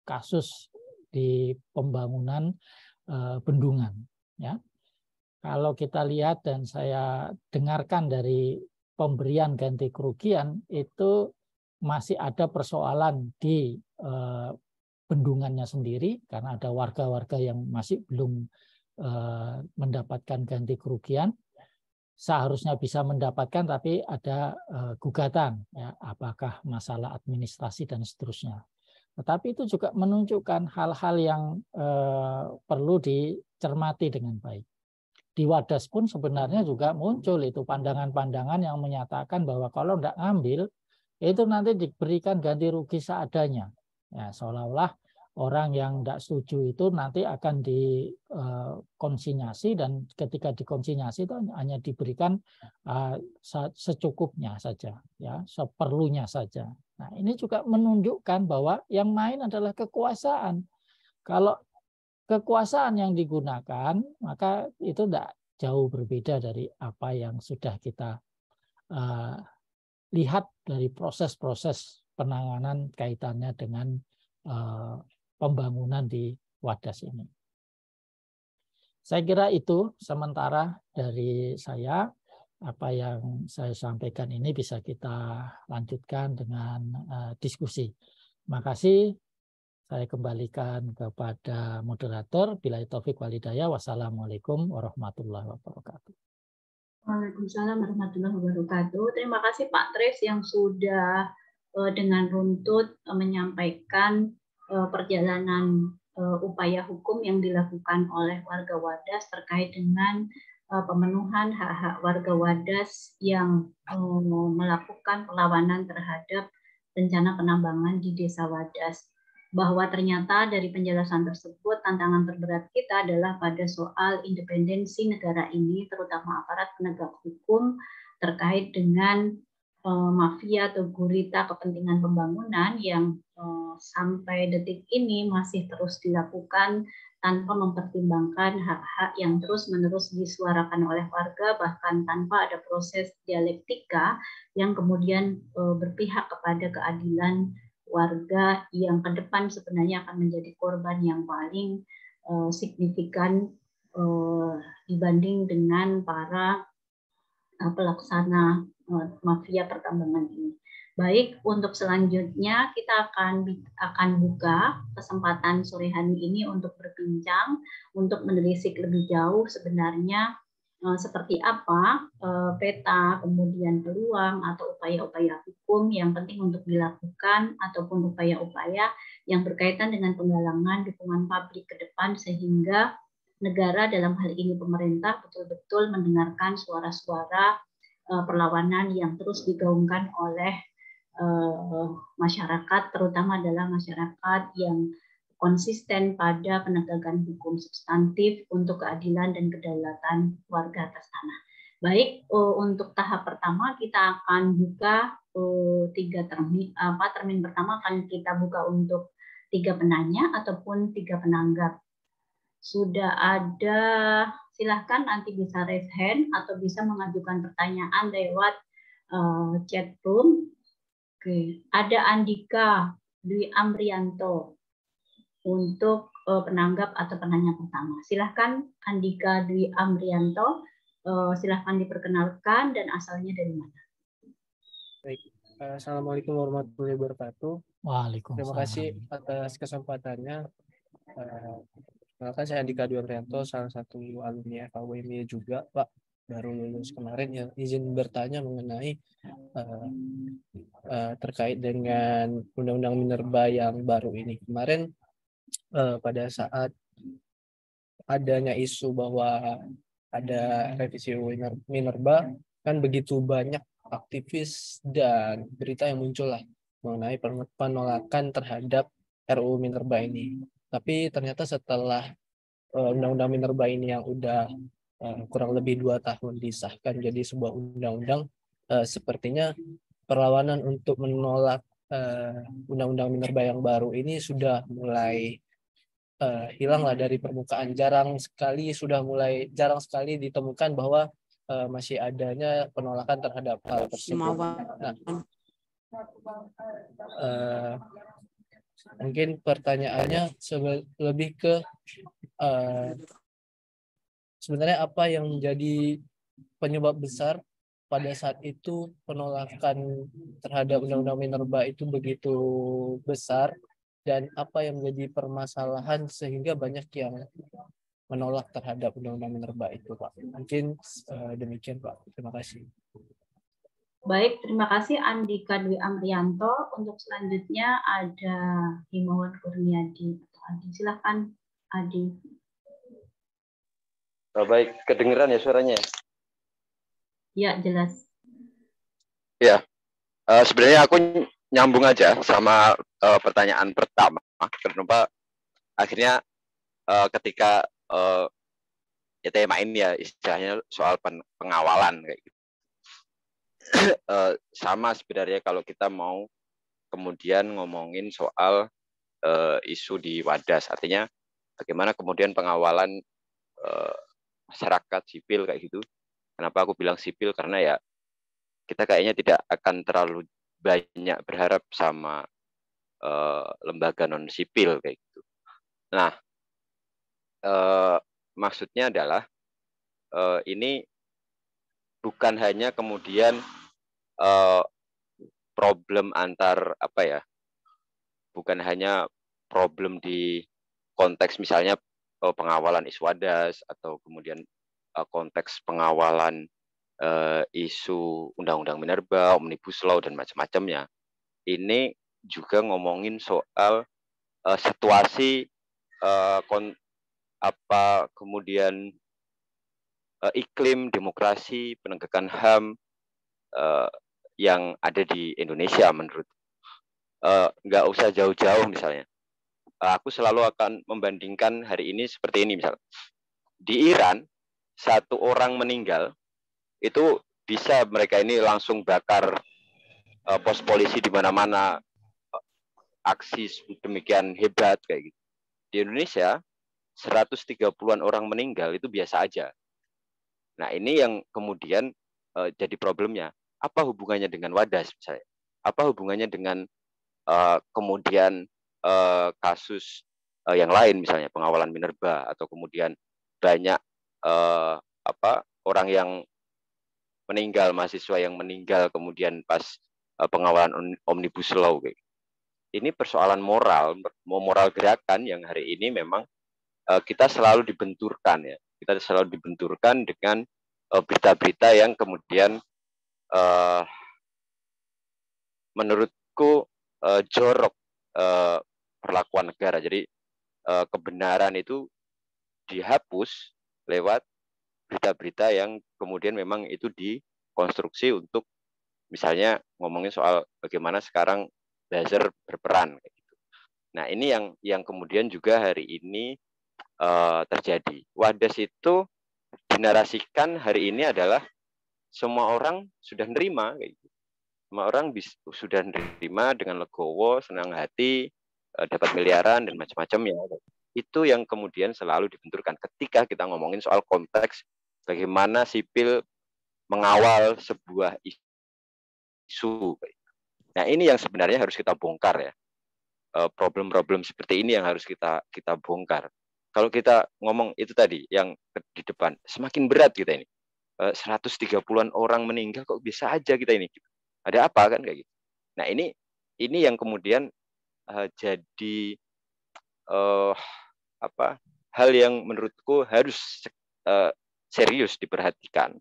kasus di pembangunan bendungan, ya. Kalau kita lihat dan saya dengarkan dari pemberian ganti kerugian itu masih ada persoalan di bendungannya sendiri karena ada warga-warga yang masih belum mendapatkan ganti kerugian. Seharusnya bisa mendapatkan tapi ada gugatan, ya, apakah masalah administrasi dan seterusnya. Tetapi itu juga menunjukkan hal-hal yang perlu dicermati dengan baik. Di Wadas pun sebenarnya juga muncul itu pandangan-pandangan yang menyatakan bahwa kalau tidak ngambil itu nanti diberikan ganti rugi seadanya. Ya, seolah-olah orang yang tidak setuju itu nanti akan dikonsinyasi dan ketika dikonsinyasi itu hanya diberikan secukupnya saja, ya, seperlunya saja. Nah, ini juga menunjukkan bahwa yang main adalah kekuasaan. Kalau kekuasaan yang digunakan, maka itu tidak jauh berbeda dari apa yang sudah kita lihat dari proses-proses penanganan kaitannya dengan pembangunan di Wadas ini. Saya kira itu sementara dari saya. Apa yang saya sampaikan ini bisa kita lanjutkan dengan diskusi. Terima kasih. Saya kembalikan kepada moderator. Billahi taufik wal hidayah. Wassalamualaikum warahmatullahi wabarakatuh. Waalaikumsalam warahmatullahi wabarakatuh. Terima kasih Pak Tris yang sudah dengan runtut menyampaikan perjalanan upaya hukum yang dilakukan oleh warga Wadas terkait dengan pemenuhan hak-hak warga Wadas yang melakukan perlawanan terhadap rencana penambangan di Desa Wadas. Bahwa ternyata dari penjelasan tersebut tantangan terberat kita adalah pada soal independensi negara ini, terutama aparat penegak hukum terkait dengan mafia atau gurita kepentingan pembangunan yang sampai detik ini masih terus dilakukan tanpa mempertimbangkan hak-hak yang terus-menerus disuarakan oleh warga, bahkan tanpa ada proses dialektika yang kemudian berpihak kepada keadilan warga yang ke depan sebenarnya akan menjadi korban yang paling signifikan dibanding dengan para pelaksana mafia pertambangan ini. Baik, untuk selanjutnya kita akan buka kesempatan sore hari ini untuk berbincang, untuk menelisik lebih jauh sebenarnya seperti apa peta, kemudian peluang atau upaya-upaya hukum yang penting untuk dilakukan ataupun upaya-upaya yang berkaitan dengan penggalangan dukungan publik ke depan sehingga negara dalam hal ini pemerintah betul-betul mendengarkan suara-suara perlawanan yang terus digaungkan oleh masyarakat, terutama adalah masyarakat yang konsisten pada penegakan hukum substantif untuk keadilan dan kedaulatan warga atas tanah. Baik, untuk tahap pertama kita akan buka termin pertama akan kita buka untuk 3 penanya ataupun 3 penanggap. Sudah ada, silahkan nanti bisa raise hand atau bisa mengajukan pertanyaan lewat chat room. Oke, ada Andika Dwi Amrianto untuk penanggap atau penanya pertama. Silahkan Andika Dwi Amrianto, silahkan diperkenalkan dan asalnya dari mana. Baik, Assalamualaikum warahmatullahi wabarakatuh. Waalaikumsalam. Terima kasih atas kesempatannya. Perkenalkan saya Andika Dwi Amrianto, salah satu alumni FAWMI juga, Pak. Baru lulus kemarin, yang izin bertanya mengenai terkait dengan Undang-Undang Minerba yang baru ini. Kemarin pada saat adanya isu bahwa ada revisi Minerba, kan begitu banyak aktivis dan berita yang muncul lah mengenai penolakan terhadap RUU Minerba ini. Tapi ternyata setelah Undang-Undang Minerba ini yang udah kurang lebih 2 tahun disahkan jadi sebuah undang-undang, sepertinya perlawanan untuk menolak Undang-Undang Minerba yang baru ini sudah mulai hilanglah dari permukaan. Jarang sekali ditemukan bahwa masih adanya penolakan terhadap hal tersebut. Nah, mungkin pertanyaannya lebih ke sebenarnya apa yang menjadi penyebab besar pada saat itu penolakan terhadap Undang-Undang Minerba itu begitu besar, dan apa yang menjadi permasalahan sehingga banyak yang menolak terhadap Undang-Undang Minerba itu, Pak. Mungkin demikian, Pak. Terima kasih. Baik, terima kasih Andika Dwi Amrianto. Untuk selanjutnya ada Himawan Kurniadi. Adi, silakan Adi. Baik, kedengeran ya suaranya? Ya, jelas. Ya, sebenarnya aku nyambung aja sama pertanyaan pertama. Kenapa akhirnya ketika ya tema ini ya istilahnya soal pengawalan kayak gitu. Sama sebenarnya kalau kita mau kemudian ngomongin soal isu di Wadas, artinya bagaimana kemudian pengawalan masyarakat sipil kayak gitu. Kenapa aku bilang sipil? Karena ya kita kayaknya tidak akan terlalu banyak berharap sama lembaga non sipil kayak gitu. Nah, maksudnya adalah ini bukan hanya kemudian problem antar apa ya, bukan hanya problem di konteks misalnya pengawalan Iswadas atau kemudian konteks pengawalan isu undang-undang minerba, omnibus law dan macam-macamnya. Ini juga ngomongin soal situasi kemudian iklim demokrasi penegakan HAM yang ada di Indonesia menurut nggak usah jauh-jauh misalnya. Aku selalu akan membandingkan hari ini seperti ini misalnya. Di Iran, 1 orang meninggal, itu bisa mereka ini langsung bakar pos polisi di mana-mana, aksi demikian hebat kayak gitu. Di Indonesia, 130-an orang meninggal itu biasa aja. Nah ini yang kemudian jadi problemnya. Apa hubungannya dengan Wadas misalnya? Apa hubungannya dengan kemudian kasus yang lain misalnya pengawalan minerba atau kemudian banyak orang yang meninggal, mahasiswa yang meninggal kemudian pas pengawalan omnibus law. Ini persoalan moral gerakan yang hari ini memang kita selalu dibenturkan ya. Kita selalu dibenturkan dengan berita-berita yang kemudian menurutku jorok perlakuan negara. Jadi kebenaran itu dihapus lewat berita-berita yang kemudian memang itu dikonstruksi untuk misalnya ngomongin soal bagaimana sekarang buzzer berperan. Nah ini yang kemudian juga hari ini terjadi. Wadas itu dinarasikan hari ini adalah semua orang sudah nerima kayak gitu. Semua orang sudah nerima dengan legowo, senang hati, dapat miliaran dan macam-macamnya. Itu yang kemudian selalu dibenturkan ketika kita ngomongin soal konteks bagaimana sipil mengawal sebuah isu. Nah ini yang sebenarnya harus kita bongkar ya. Problem-problem seperti ini yang harus kita bongkar. Kalau kita ngomong itu tadi yang di depan, semakin berat kita ini. 130-an orang meninggal kok bisa aja kita ini. Ada apa kan kayak gitu. Nah ini yang kemudian jadi hal yang menurutku harus serius diperhatikan.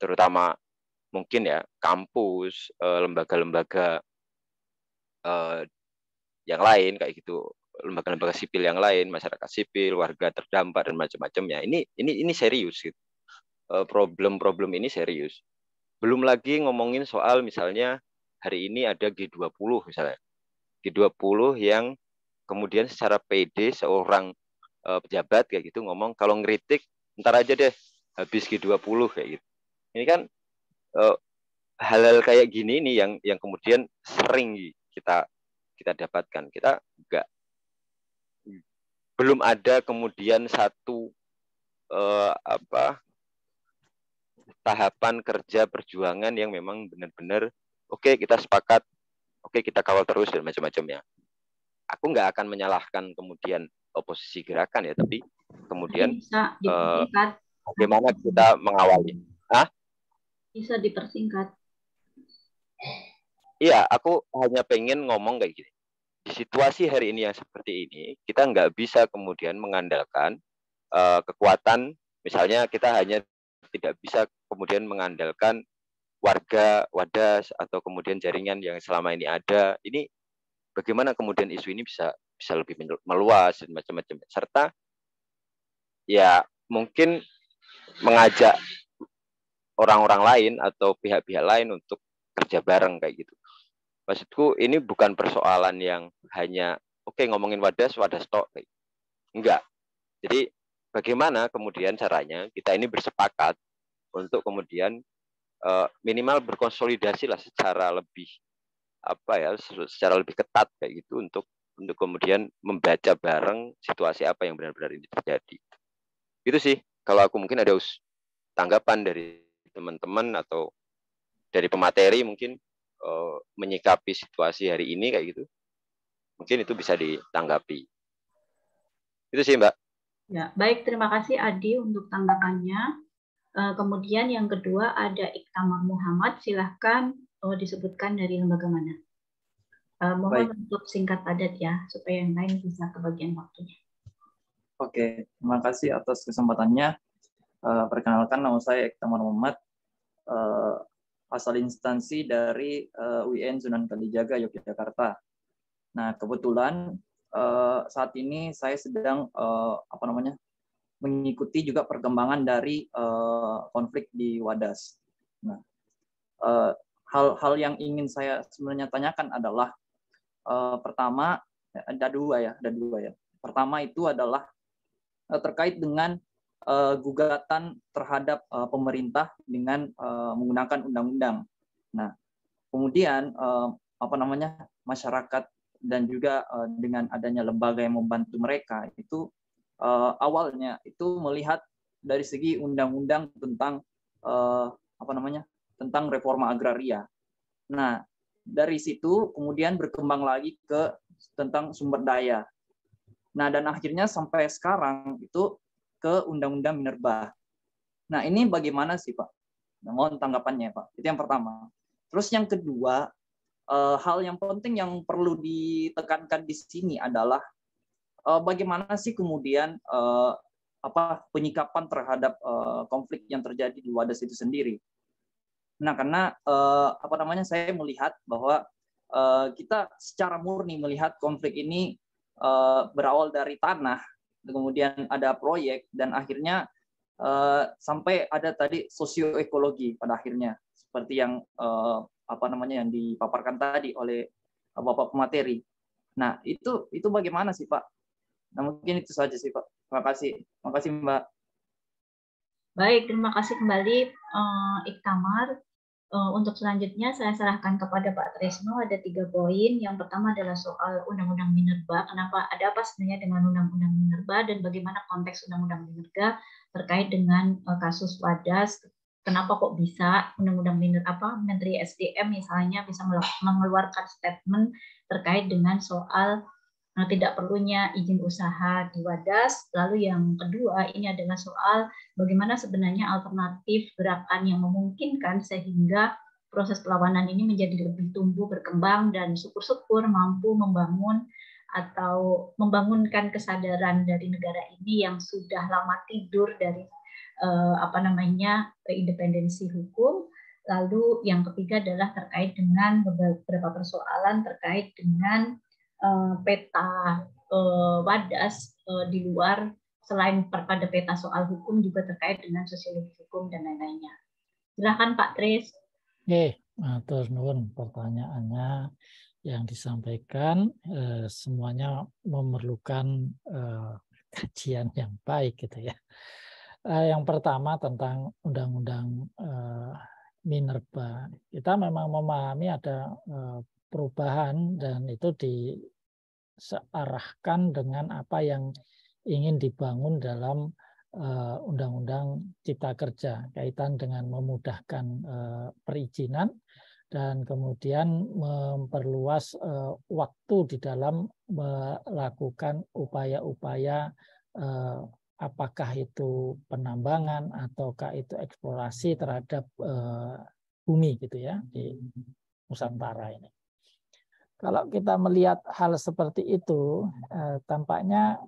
Terutama mungkin ya kampus, lembaga-lembaga yang lain kayak gitu, lembaga-lembaga sipil yang lain, masyarakat sipil, warga terdampak dan macam-macamnya. Ini serius gitu. Problem-problem ini serius. Belum lagi ngomongin soal misalnya hari ini ada G20 misalnya. G20 yang kemudian secara PD seorang pejabat kayak gitu ngomong kalau ngeritik ntar aja deh habis G20 kayak gitu. Ini kan hal-hal kayak gini nih yang kemudian sering kita dapatkan. Kita belum ada kemudian satu tahapan kerja perjuangan yang memang benar-benar oke, kita sepakat, oke, kita kawal terus dan macam-macamnya. Aku nggak akan menyalahkan kemudian oposisi gerakan ya, tapi kemudian bagaimana kita mengawali. Bisa dipersingkat. Iya, aku hanya pengen ngomong kayak gini. Di situasi hari ini yang seperti ini, kita nggak bisa kemudian mengandalkan kekuatan, misalnya kita hanya tidak bisa kemudian mengandalkan warga, Wadas, atau kemudian jaringan yang selama ini ada. Ini bagaimana kemudian isu ini bisa lebih meluas dan macam-macam. Serta ya mungkin mengajak orang-orang lain atau pihak-pihak lain untuk kerja bareng kayak gitu. Maksudku ini bukan persoalan yang hanya oke ngomongin Wadas tok. Enggak. Jadi bagaimana kemudian caranya kita ini bersepakat untuk kemudian minimal berkonsolidasi lah secara lebih secara lebih ketat kayak gitu untuk untuk kemudian membaca bareng situasi apa yang benar-benar ini terjadi. Itu sih, kalau aku mungkin ada tanggapan dari teman-teman atau dari pemateri mungkin menyikapi situasi hari ini kayak gitu, mungkin itu bisa ditanggapi. Itu sih Mbak. Ya, baik, terima kasih Adi untuk tanggapannya. Kemudian yang kedua ada Iktamar Muhammad, silahkan disebutkan dari lembaga mana. Mohon untuk singkat padat ya, supaya yang lain bisa kebagian waktunya. Oke, terima kasih atas kesempatannya. Perkenalkan, nama saya Iktamar Muhammad, asal instansi dari UIN Sunan Kalijaga, Yogyakarta. Nah, kebetulan saat ini saya sedang mengikuti juga perkembangan dari konflik di Wadas. Nah, hal-hal yang ingin saya sebenarnya tanyakan adalah pertama ada dua ya. Pertama itu adalah terkait dengan gugatan terhadap pemerintah dengan menggunakan undang-undang. Nah, kemudian masyarakat dan juga dengan adanya lembaga yang membantu mereka itu awalnya itu melihat dari segi undang-undang tentang tentang reforma agraria. Nah, dari situ kemudian berkembang lagi ke tentang sumber daya. Nah, dan akhirnya sampai sekarang itu ke Undang-Undang Minerba. Nah, ini bagaimana sih, Pak? Mohon tanggapannya, Pak. Itu yang pertama. Terus yang kedua, hal yang penting yang perlu ditekankan di sini adalah bagaimana sih kemudian penyikapan terhadap konflik yang terjadi di Wadas itu sendiri. Nah, karena saya melihat bahwa kita secara murni melihat konflik ini berawal dari tanah, kemudian ada proyek, dan akhirnya sampai ada tadi sosioekologi pada akhirnya, seperti yang yang dipaparkan tadi oleh Bapak pemateri. Nah, itu bagaimana sih Pak? Nah, mungkin itu saja sih Pak. Terima kasih Mbak. Baik, terima kasih kembali Iktamar. Untuk selanjutnya saya serahkan kepada Pak Tresno, ada 3 poin. Yang pertama adalah soal Undang-Undang Minerba. Kenapa, ada apa sebenarnya dengan Undang-Undang Minerba dan bagaimana konteks Undang-Undang Minerba terkait dengan kasus Wadas. Kenapa kok bisa Undang-Undang Minerba, Menteri SDM misalnya bisa mengeluarkan statement terkait dengan soal tidak perlunya izin usaha di Wadas. Lalu yang kedua ini adalah soal bagaimana sebenarnya alternatif gerakan yang memungkinkan sehingga proses perlawanan ini menjadi lebih tumbuh berkembang dan syukur-syukur mampu membangun atau membangunkan kesadaran dari negara ini yang sudah lama tidur dari independensi hukum. Lalu yang ketiga adalah terkait dengan beberapa persoalan terkait dengan peta Wadas di luar, selain pada peta soal hukum juga terkait dengan sosiologi hukum dan lain-lainnya. Silakan Pak Tris. Terus nuwun pertanyaannya yang disampaikan semuanya memerlukan kajian yang baik gitu ya. Yang pertama tentang Undang-Undang Minerba, kita memang memahami ada perubahan dan itu disearahkan dengan apa yang ingin dibangun dalam Undang-Undang Cipta Kerja kaitan dengan memudahkan perizinan dan kemudian memperluas waktu di dalam melakukan upaya-upaya apakah itu penambangan ataukah itu eksplorasi terhadap bumi gitu ya di Nusantara ini. Kalau kita melihat hal seperti itu, tampaknya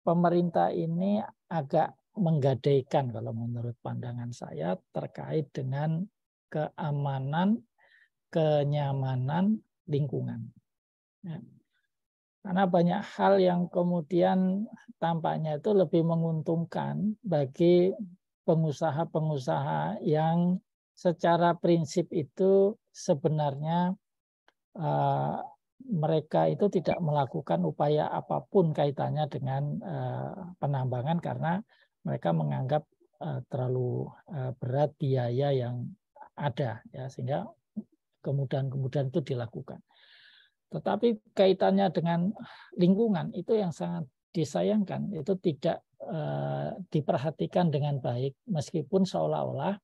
pemerintah ini agak menggadaikan kalau menurut pandangan saya terkait dengan keamanan, kenyamanan lingkungan. Ya. Karena banyak hal yang kemudian tampaknya itu lebih menguntungkan bagi pengusaha-pengusaha yang secara prinsip itu sebenarnya mereka itu tidak melakukan upaya apapun kaitannya dengan penambangan karena mereka menganggap terlalu berat biaya yang ada ya, sehingga kemudahan-kemudahan itu dilakukan. Tetapi kaitannya dengan lingkungan itu yang sangat disayangkan, itu tidak diperhatikan dengan baik, meskipun seolah-olah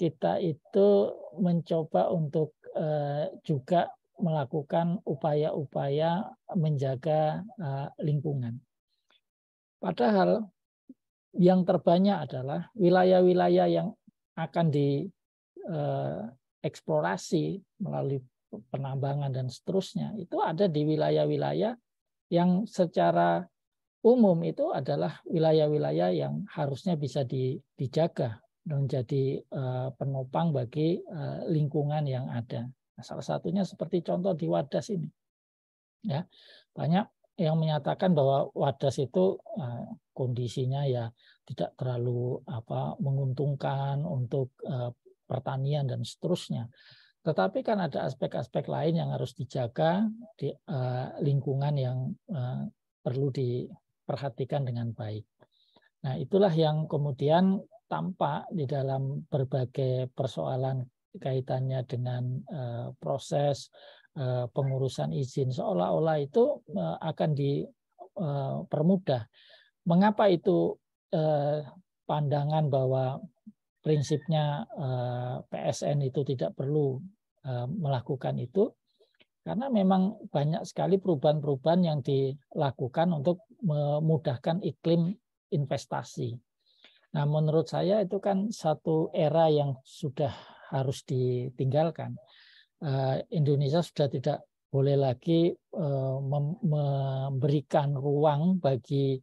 kita itu mencoba untuk juga melakukan upaya-upaya menjaga lingkungan. Padahal yang terbanyak adalah wilayah-wilayah yang akan dieksplorasi melalui penambangan dan seterusnya, itu ada di wilayah-wilayah yang secara umum itu adalah wilayah-wilayah yang harusnya bisa dijaga menjadi penopang bagi lingkungan yang ada. Nah, salah satunya seperti contoh di Wadas ini, ya, banyak yang menyatakan bahwa Wadas itu kondisinya ya tidak terlalu menguntungkan untuk pertanian dan seterusnya. Tetapi kan ada aspek-aspek lain yang harus dijaga di lingkungan yang perlu diperhatikan dengan baik. Nah, itulah yang kemudian tampak di dalam berbagai persoalan kaitannya dengan proses pengurusan izin, seolah-olah itu akan dipermudah. Mengapa itu pandangan bahwa prinsipnya PSN itu tidak perlu melakukan itu? Karena memang banyak sekali perubahan-perubahan yang dilakukan untuk memudahkan iklim investasi. Nah, menurut saya itu kan satu era yang sudah harus ditinggalkan. Indonesia sudah tidak boleh lagi memberikan ruang bagi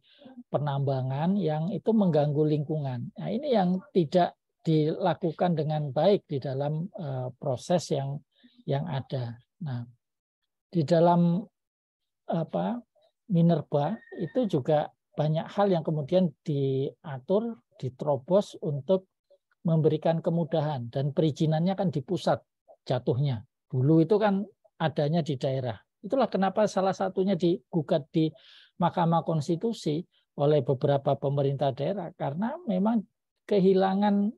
penambangan yang itu mengganggu lingkungan. Nah, ini yang tidak dilakukan dengan baik di dalam proses yang ada. Nah, di dalam Minerba itu juga banyak hal yang kemudian diatur, diterobos untuk memberikan kemudahan, dan perizinannya kan di pusat jatuhnya. Dulu itu kan adanya di daerah. Itulah kenapa salah satunya digugat di Mahkamah Konstitusi oleh beberapa pemerintah daerah, karena memang kehilangan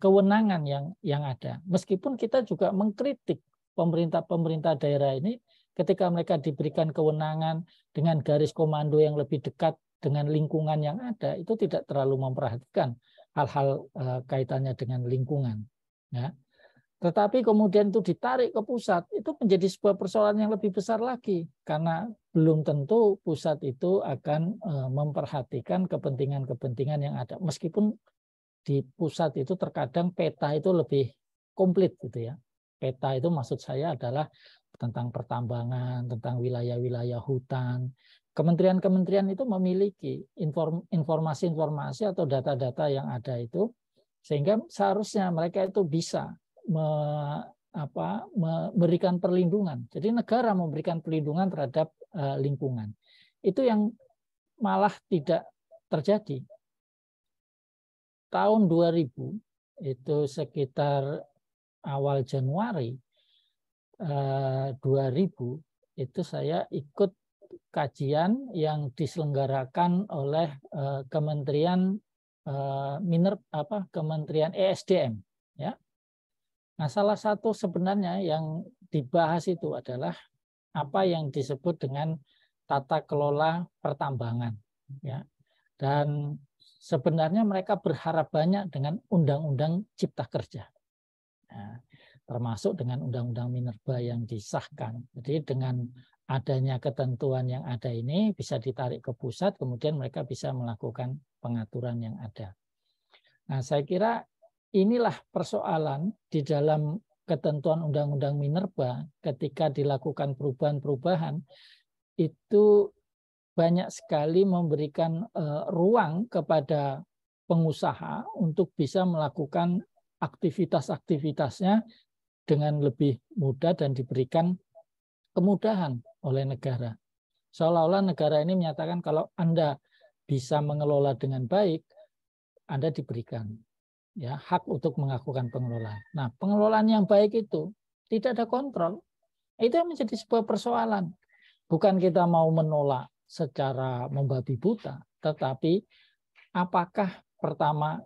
kewenangan yang ada. Meskipun kita juga mengkritik pemerintah daerah ini ketika mereka diberikan kewenangan dengan garis komando yang lebih dekat dengan lingkungan yang ada, itu tidak terlalu memperhatikan hal-hal kaitannya dengan lingkungan. Ya. Tetapi kemudian itu ditarik ke pusat, itu menjadi sebuah persoalan yang lebih besar lagi, karena belum tentu pusat itu akan memperhatikan kepentingan-kepentingan yang ada. Meskipun di pusat itu terkadang peta itu lebih komplit gitu ya. Peta itu maksud saya adalah tentang pertambangan, tentang wilayah-wilayah hutan. Kementerian-kementerian itu memiliki informasi-informasi atau data-data yang ada itu, sehingga seharusnya mereka itu bisa memberikan perlindungan. Jadi negara memberikan perlindungan terhadap lingkungan. Itu yang malah tidak terjadi. Tahun 2000 itu sekitar awal Januari 2000 itu saya ikut kajian yang diselenggarakan oleh Kementerian Kementerian ESDM, ya. Nah, salah satu sebenarnya yang dibahas itu adalah apa yang disebut dengan tata kelola pertambangan, ya. Dan sebenarnya mereka berharap banyak dengan Undang-Undang Cipta Kerja. Nah, termasuk dengan Undang-Undang Minerba yang disahkan. Jadi dengan adanya ketentuan yang ada ini bisa ditarik ke pusat, kemudian mereka bisa melakukan pengaturan yang ada. Nah, saya kira inilah persoalan di dalam ketentuan Undang-Undang Minerba ketika dilakukan perubahan-perubahan itu banyak sekali memberikan ruang kepada pengusaha untuk bisa melakukan aktivitas-aktivitasnya dengan lebih mudah dan diberikan kemudahan oleh negara. Seolah-olah negara ini menyatakan kalau Anda bisa mengelola dengan baik, Anda diberikan ya hak untuk melakukan pengelolaan. Nah, pengelolaan yang baik itu tidak ada kontrol. Itu yang menjadi sebuah persoalan. Bukan kita mau menolak secara membabi buta, tetapi apakah pertama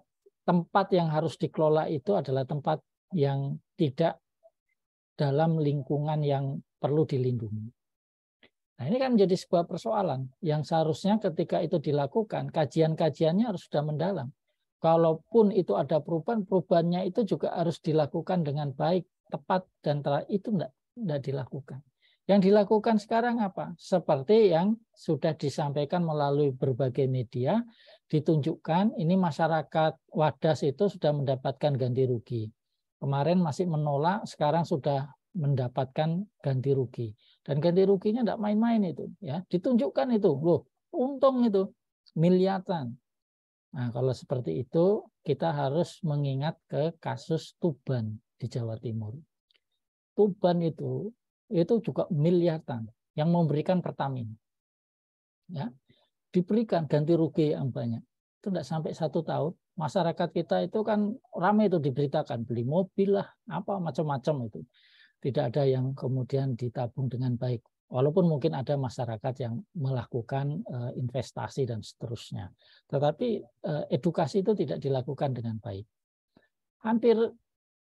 tempat yang harus dikelola itu adalah tempat yang tidak dalam lingkungan yang perlu dilindungi. Nah, ini kan menjadi sebuah persoalan yang seharusnya ketika itu dilakukan, kajian-kajiannya harus sudah mendalam. Kalaupun itu ada perubahan, perubahannya itu juga harus dilakukan dengan baik, tepat, dan itu tidak dilakukan. Yang dilakukan sekarang apa? Seperti yang sudah disampaikan melalui berbagai media, ditunjukkan ini masyarakat Wadas itu sudah mendapatkan ganti rugi. Kemarin masih menolak, sekarang sudah mendapatkan ganti rugi. Dan ganti ruginya tidak main-main itu, ya. Ditunjukkan itu, loh, untung itu miliaran. Nah, kalau seperti itu kita harus mengingat ke kasus Tuban di Jawa Timur. Tuban itu juga miliaran yang memberikan Pertamina. Ya, diberikan ganti rugi yang banyak. Itu tidak sampai 1 tahun. Masyarakat kita itu kan ramai itu diberitakan beli mobil lah, apa macam-macam itu. Tidak ada yang kemudian ditabung dengan baik. Walaupun mungkin ada masyarakat yang melakukan investasi dan seterusnya. Tetapi edukasi itu tidak dilakukan dengan baik. Hampir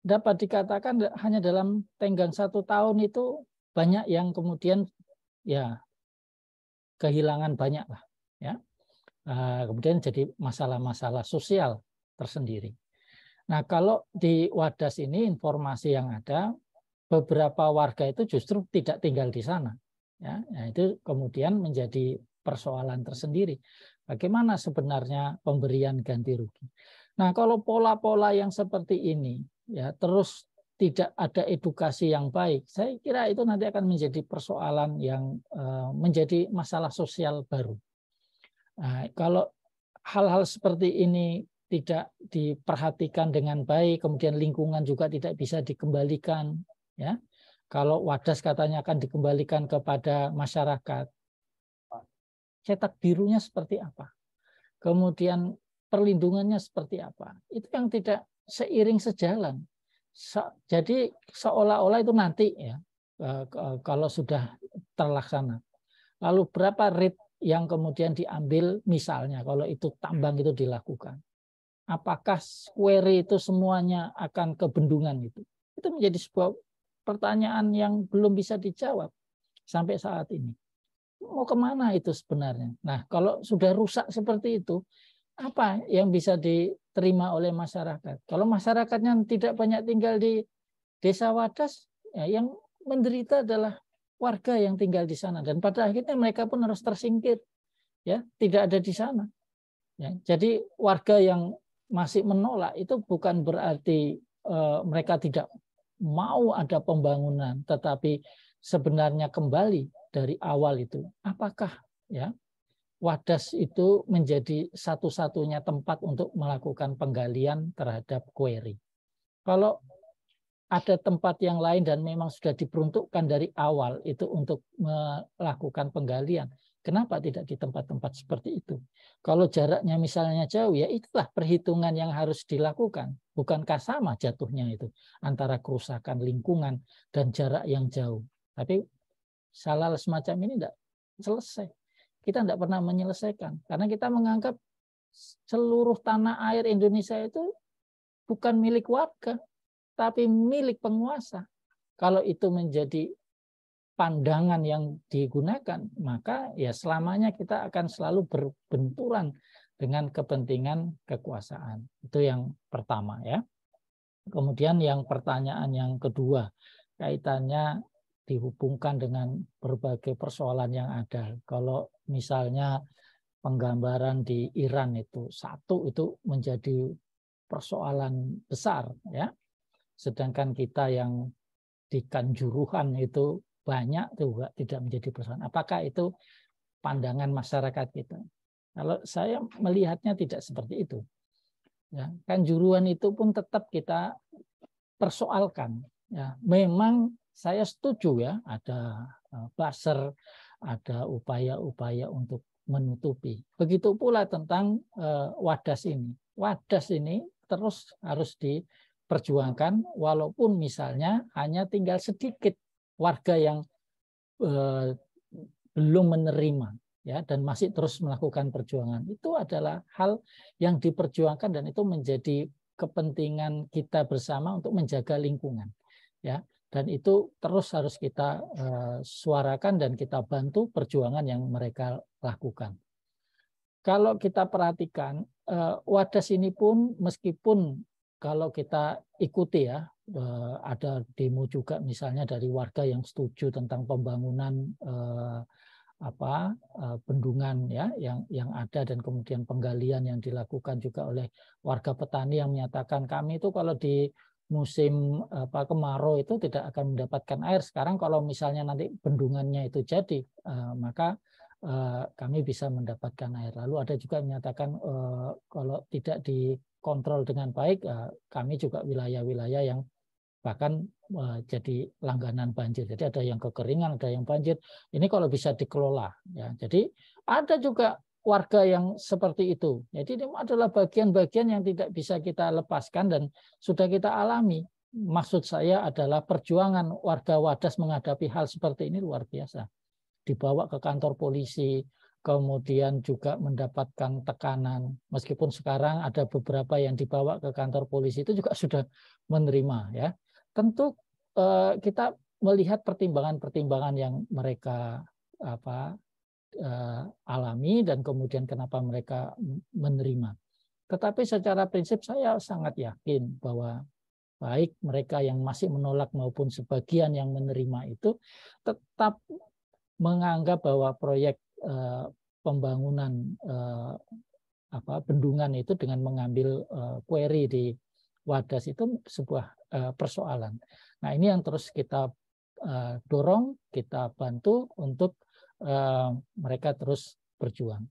dapat dikatakan hanya dalam tenggang 1 tahun itu banyak yang kemudian ya kehilangan banyak lah. Ya. Kemudian jadi masalah-masalah sosial tersendiri. Nah, kalau di Wadas ini informasi yang ada, beberapa warga itu justru tidak tinggal di sana. Ya, nah itu kemudian menjadi persoalan tersendiri. Bagaimana sebenarnya pemberian ganti rugi? Nah, kalau pola-pola yang seperti ini, ya terus tidak ada edukasi yang baik, saya kira itu nanti akan menjadi persoalan yang menjadi masalah sosial baru. Nah, kalau hal-hal seperti ini tidak diperhatikan dengan baik, kemudian lingkungan juga tidak bisa dikembalikan, ya. Kalau Wadas katanya akan dikembalikan kepada masyarakat, cetak birunya seperti apa? Kemudian perlindungannya seperti apa? Itu yang tidak seiring sejalan. Jadi seolah-olah itu nanti ya kalau sudah terlaksana. Lalu berapa rate yang kemudian diambil misalnya kalau itu tambang itu dilakukan? Apakah query itu semuanya akan ke bendungan itu? Itu menjadi sebuah pertanyaan yang belum bisa dijawab sampai saat ini. Mau kemana itu sebenarnya? Nah, kalau sudah rusak seperti itu, apa yang bisa diterima oleh masyarakat? Kalau masyarakatnya tidak banyak tinggal di desa Wadas, ya, yang menderita adalah warga yang tinggal di sana. Dan pada akhirnya mereka pun harus tersingkir, ya, tidak ada di sana. Ya, jadi warga yang masih menolak itu bukan berarti mereka tidak mau ada pembangunan, tetapi sebenarnya kembali dari awal itu, apakah ya Wadas itu menjadi satu-satunya tempat untuk melakukan penggalian terhadap query? Kalau ada tempat yang lain dan memang sudah diperuntukkan dari awal itu untuk melakukan penggalian, kenapa tidak di tempat-tempat seperti itu? Kalau jaraknya misalnya jauh, ya itulah perhitungan yang harus dilakukan. Bukankah sama jatuhnya itu antara kerusakan lingkungan dan jarak yang jauh? Tapi salah semacam ini tidak selesai. Kita tidak pernah menyelesaikan. Karena kita menganggap seluruh tanah air Indonesia itu bukan milik warga, tapi milik penguasa. Kalau itu menjadi pandangan yang digunakan, maka ya selamanya kita akan selalu berbenturan dengan kepentingan kekuasaan. Itu yang pertama ya. Kemudian yang pertanyaan yang kedua, kaitannya dihubungkan dengan berbagai persoalan yang ada. Kalau misalnya penggambaran di Iran itu satu itu menjadi persoalan besar ya. Sedangkan kita yang di Kanjuruhan itu banyak juga tidak menjadi persoalan. Apakah itu pandangan masyarakat kita? Kalau saya melihatnya tidak seperti itu. Ya, Kanjuruhan itu pun tetap kita persoalkan. Ya, memang saya setuju ya ada buzzer, ada upaya-upaya untuk menutupi. Begitu pula tentang Wadas ini. Wadas ini terus harus diperjuangkan walaupun misalnya hanya tinggal sedikit warga yang belum menerima ya dan masih terus melakukan perjuangan. Itu adalah hal yang diperjuangkan dan itu menjadi kepentingan kita bersama untuk menjaga lingkungan ya. Dan itu terus harus kita suarakan dan kita bantu perjuangan yang mereka lakukan. Kalau kita perhatikan, Wadas ini pun meskipun kalau kita ikuti ya, ada demo juga misalnya dari warga yang setuju tentang pembangunan bendungan ya yang ada, dan kemudian penggalian yang dilakukan juga oleh warga petani yang menyatakan kami itu kalau di musim kemarau itu tidak akan mendapatkan air. Sekarang kalau misalnya nanti bendungannya itu jadi, maka kami bisa mendapatkan air. Lalu ada juga yang menyatakan kalau tidak dikontrol dengan baik, kami juga wilayah-wilayah yang bahkan jadi langganan banjir. Jadi ada yang kekeringan, ada yang banjir. Ini kalau bisa dikelola. Ya. Jadi ada juga warga yang seperti itu. Jadi ini adalah bagian-bagian yang tidak bisa kita lepaskan dan sudah kita alami. Maksud saya adalah perjuangan warga Wadas menghadapi hal seperti ini luar biasa. Dibawa ke kantor polisi, kemudian juga mendapatkan tekanan. Meskipun sekarang ada beberapa yang dibawa ke kantor polisi itu juga sudah menerima. Ya, tentu kita melihat pertimbangan-pertimbangan yang mereka alami dan kemudian kenapa mereka menerima. Tetapi secara prinsip saya sangat yakin bahwa baik mereka yang masih menolak maupun sebagian yang menerima itu tetap menganggap bahwa proyek pembangunan bendungan itu dengan mengambil query di Wadas itu sebuah persoalan. Nah, ini yang terus kita dorong, kita bantu untuk mereka terus berjuang.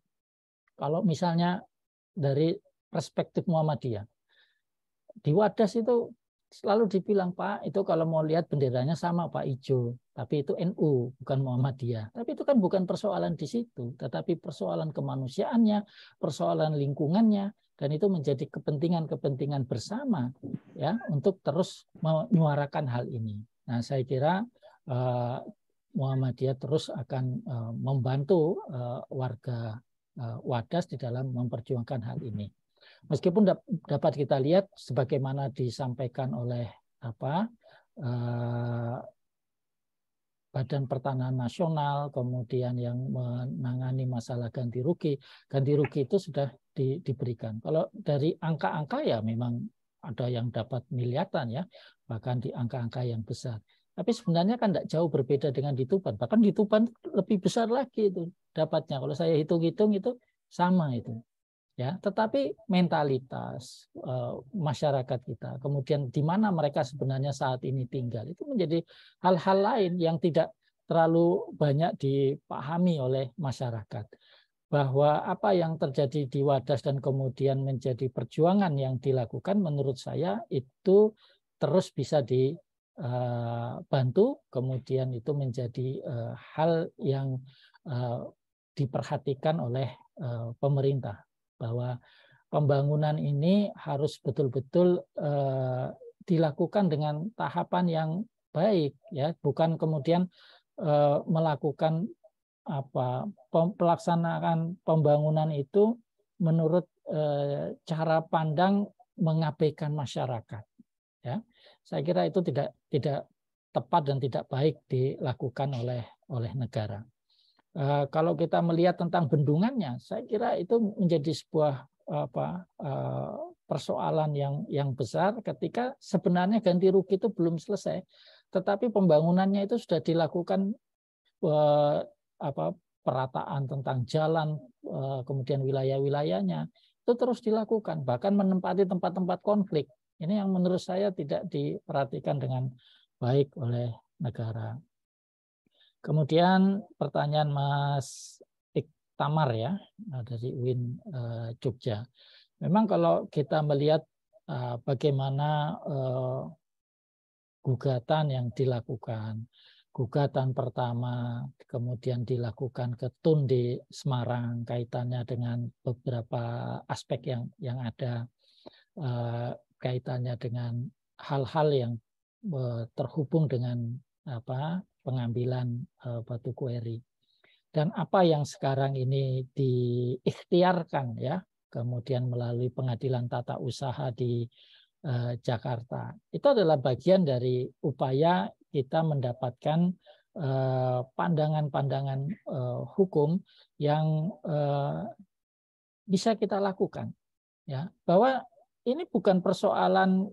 Kalau misalnya dari perspektif Muhammadiyah, di Wadas itu selalu dibilang, Pak, itu kalau mau lihat benderanya sama Pak, hijau, tapi itu NU bukan Muhammadiyah. Tapi itu kan bukan persoalan di situ, tetapi persoalan kemanusiaannya, persoalan lingkungannya, dan itu menjadi kepentingan-kepentingan bersama ya untuk terus menyuarakan hal ini. Nah, saya kira Muhammadiyah terus akan membantu warga Wadas di dalam memperjuangkan hal ini. Meskipun dapat kita lihat sebagaimana disampaikan oleh Badan Pertanahan Nasional, kemudian yang menangani masalah ganti rugi itu sudah diberikan. Kalau dari angka-angka ya memang ada yang dapat miliaran ya, bahkan di angka-angka yang besar. Tapi sebenarnya kan tidak jauh berbeda dengan di Tuban. Bahkan di Tuban lebih besar lagi itu dapatnya. Kalau saya hitung-hitung itu sama itu. Ya, tetapi mentalitas masyarakat kita, kemudian di mana mereka sebenarnya saat ini tinggal, itu menjadi hal-hal lain yang tidak terlalu banyak dipahami oleh masyarakat. Bahwa apa yang terjadi di Wadas dan kemudian menjadi perjuangan yang dilakukan, menurut saya itu terus bisa dibantu, kemudian itu menjadi hal yang diperhatikan oleh pemerintah. Bahwa pembangunan ini harus betul-betul dilakukan dengan tahapan yang baik, ya, bukan kemudian melakukan pelaksanaan pembangunan itu menurut cara pandang mengabaikan masyarakat. Ya, saya kira itu tidak tepat dan tidak baik dilakukan oleh negara. Kalau kita melihat tentang bendungannya, saya kira itu menjadi sebuah persoalan yang besar ketika sebenarnya ganti rugi itu belum selesai, tetapi pembangunannya itu sudah dilakukan perataan tentang jalan, kemudian wilayah-wilayahnya itu terus dilakukan, bahkan menempati tempat-tempat konflik. Ini yang menurut saya tidak diperhatikan dengan baik oleh negara. Kemudian pertanyaan Mas Iktamar ya dari UIN Jogja. Memang kalau kita melihat bagaimana gugatan yang dilakukan, gugatan pertama kemudian dilakukan ke TUN di Semarang kaitannya dengan beberapa aspek yang ada, kaitannya dengan hal-hal yang terhubung dengan pengambilan batu kueri, dan apa yang sekarang ini diikhtiarkan ya kemudian melalui pengadilan tata usaha di Jakarta, itu adalah bagian dari upaya kita mendapatkan pandangan-pandangan hukum yang bisa kita lakukan, ya, bahwa ini bukan persoalan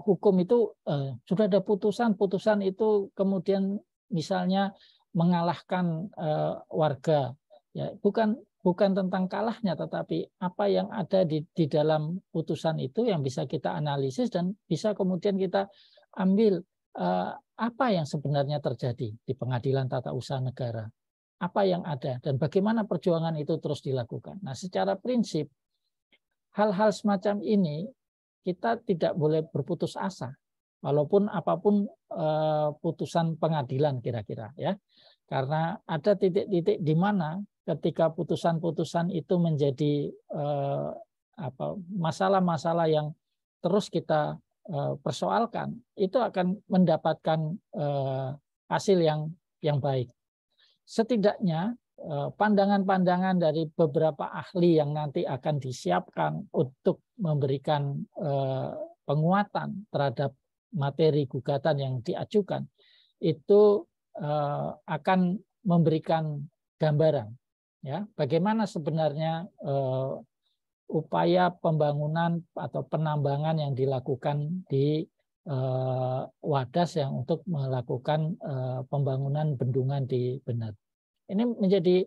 hukum itu sudah ada putusan itu kemudian misalnya mengalahkan warga, ya, bukan tentang kalahnya, tetapi apa yang ada di dalam putusan itu yang bisa kita analisis dan bisa kemudian kita ambil apa yang sebenarnya terjadi di pengadilan tata usaha negara, apa yang ada dan bagaimana perjuangan itu terus dilakukan. Nah, secara prinsip hal-hal semacam ini kita tidak boleh berputus asa, walaupun apapun putusan pengadilan kira-kira, ya, karena ada titik-titik di mana ketika putusan-putusan itu menjadi masalah-masalah yang terus kita persoalkan, itu akan mendapatkan hasil yang baik. Setidaknya pandangan-pandangan dari beberapa ahli yang nanti akan disiapkan untuk memberikan penguatan terhadap materi gugatan yang diajukan itu akan memberikan gambaran, ya, bagaimana sebenarnya upaya pembangunan atau penambangan yang dilakukan di Wadas yang untuk melakukan pembangunan bendungan di Bener. Ini menjadi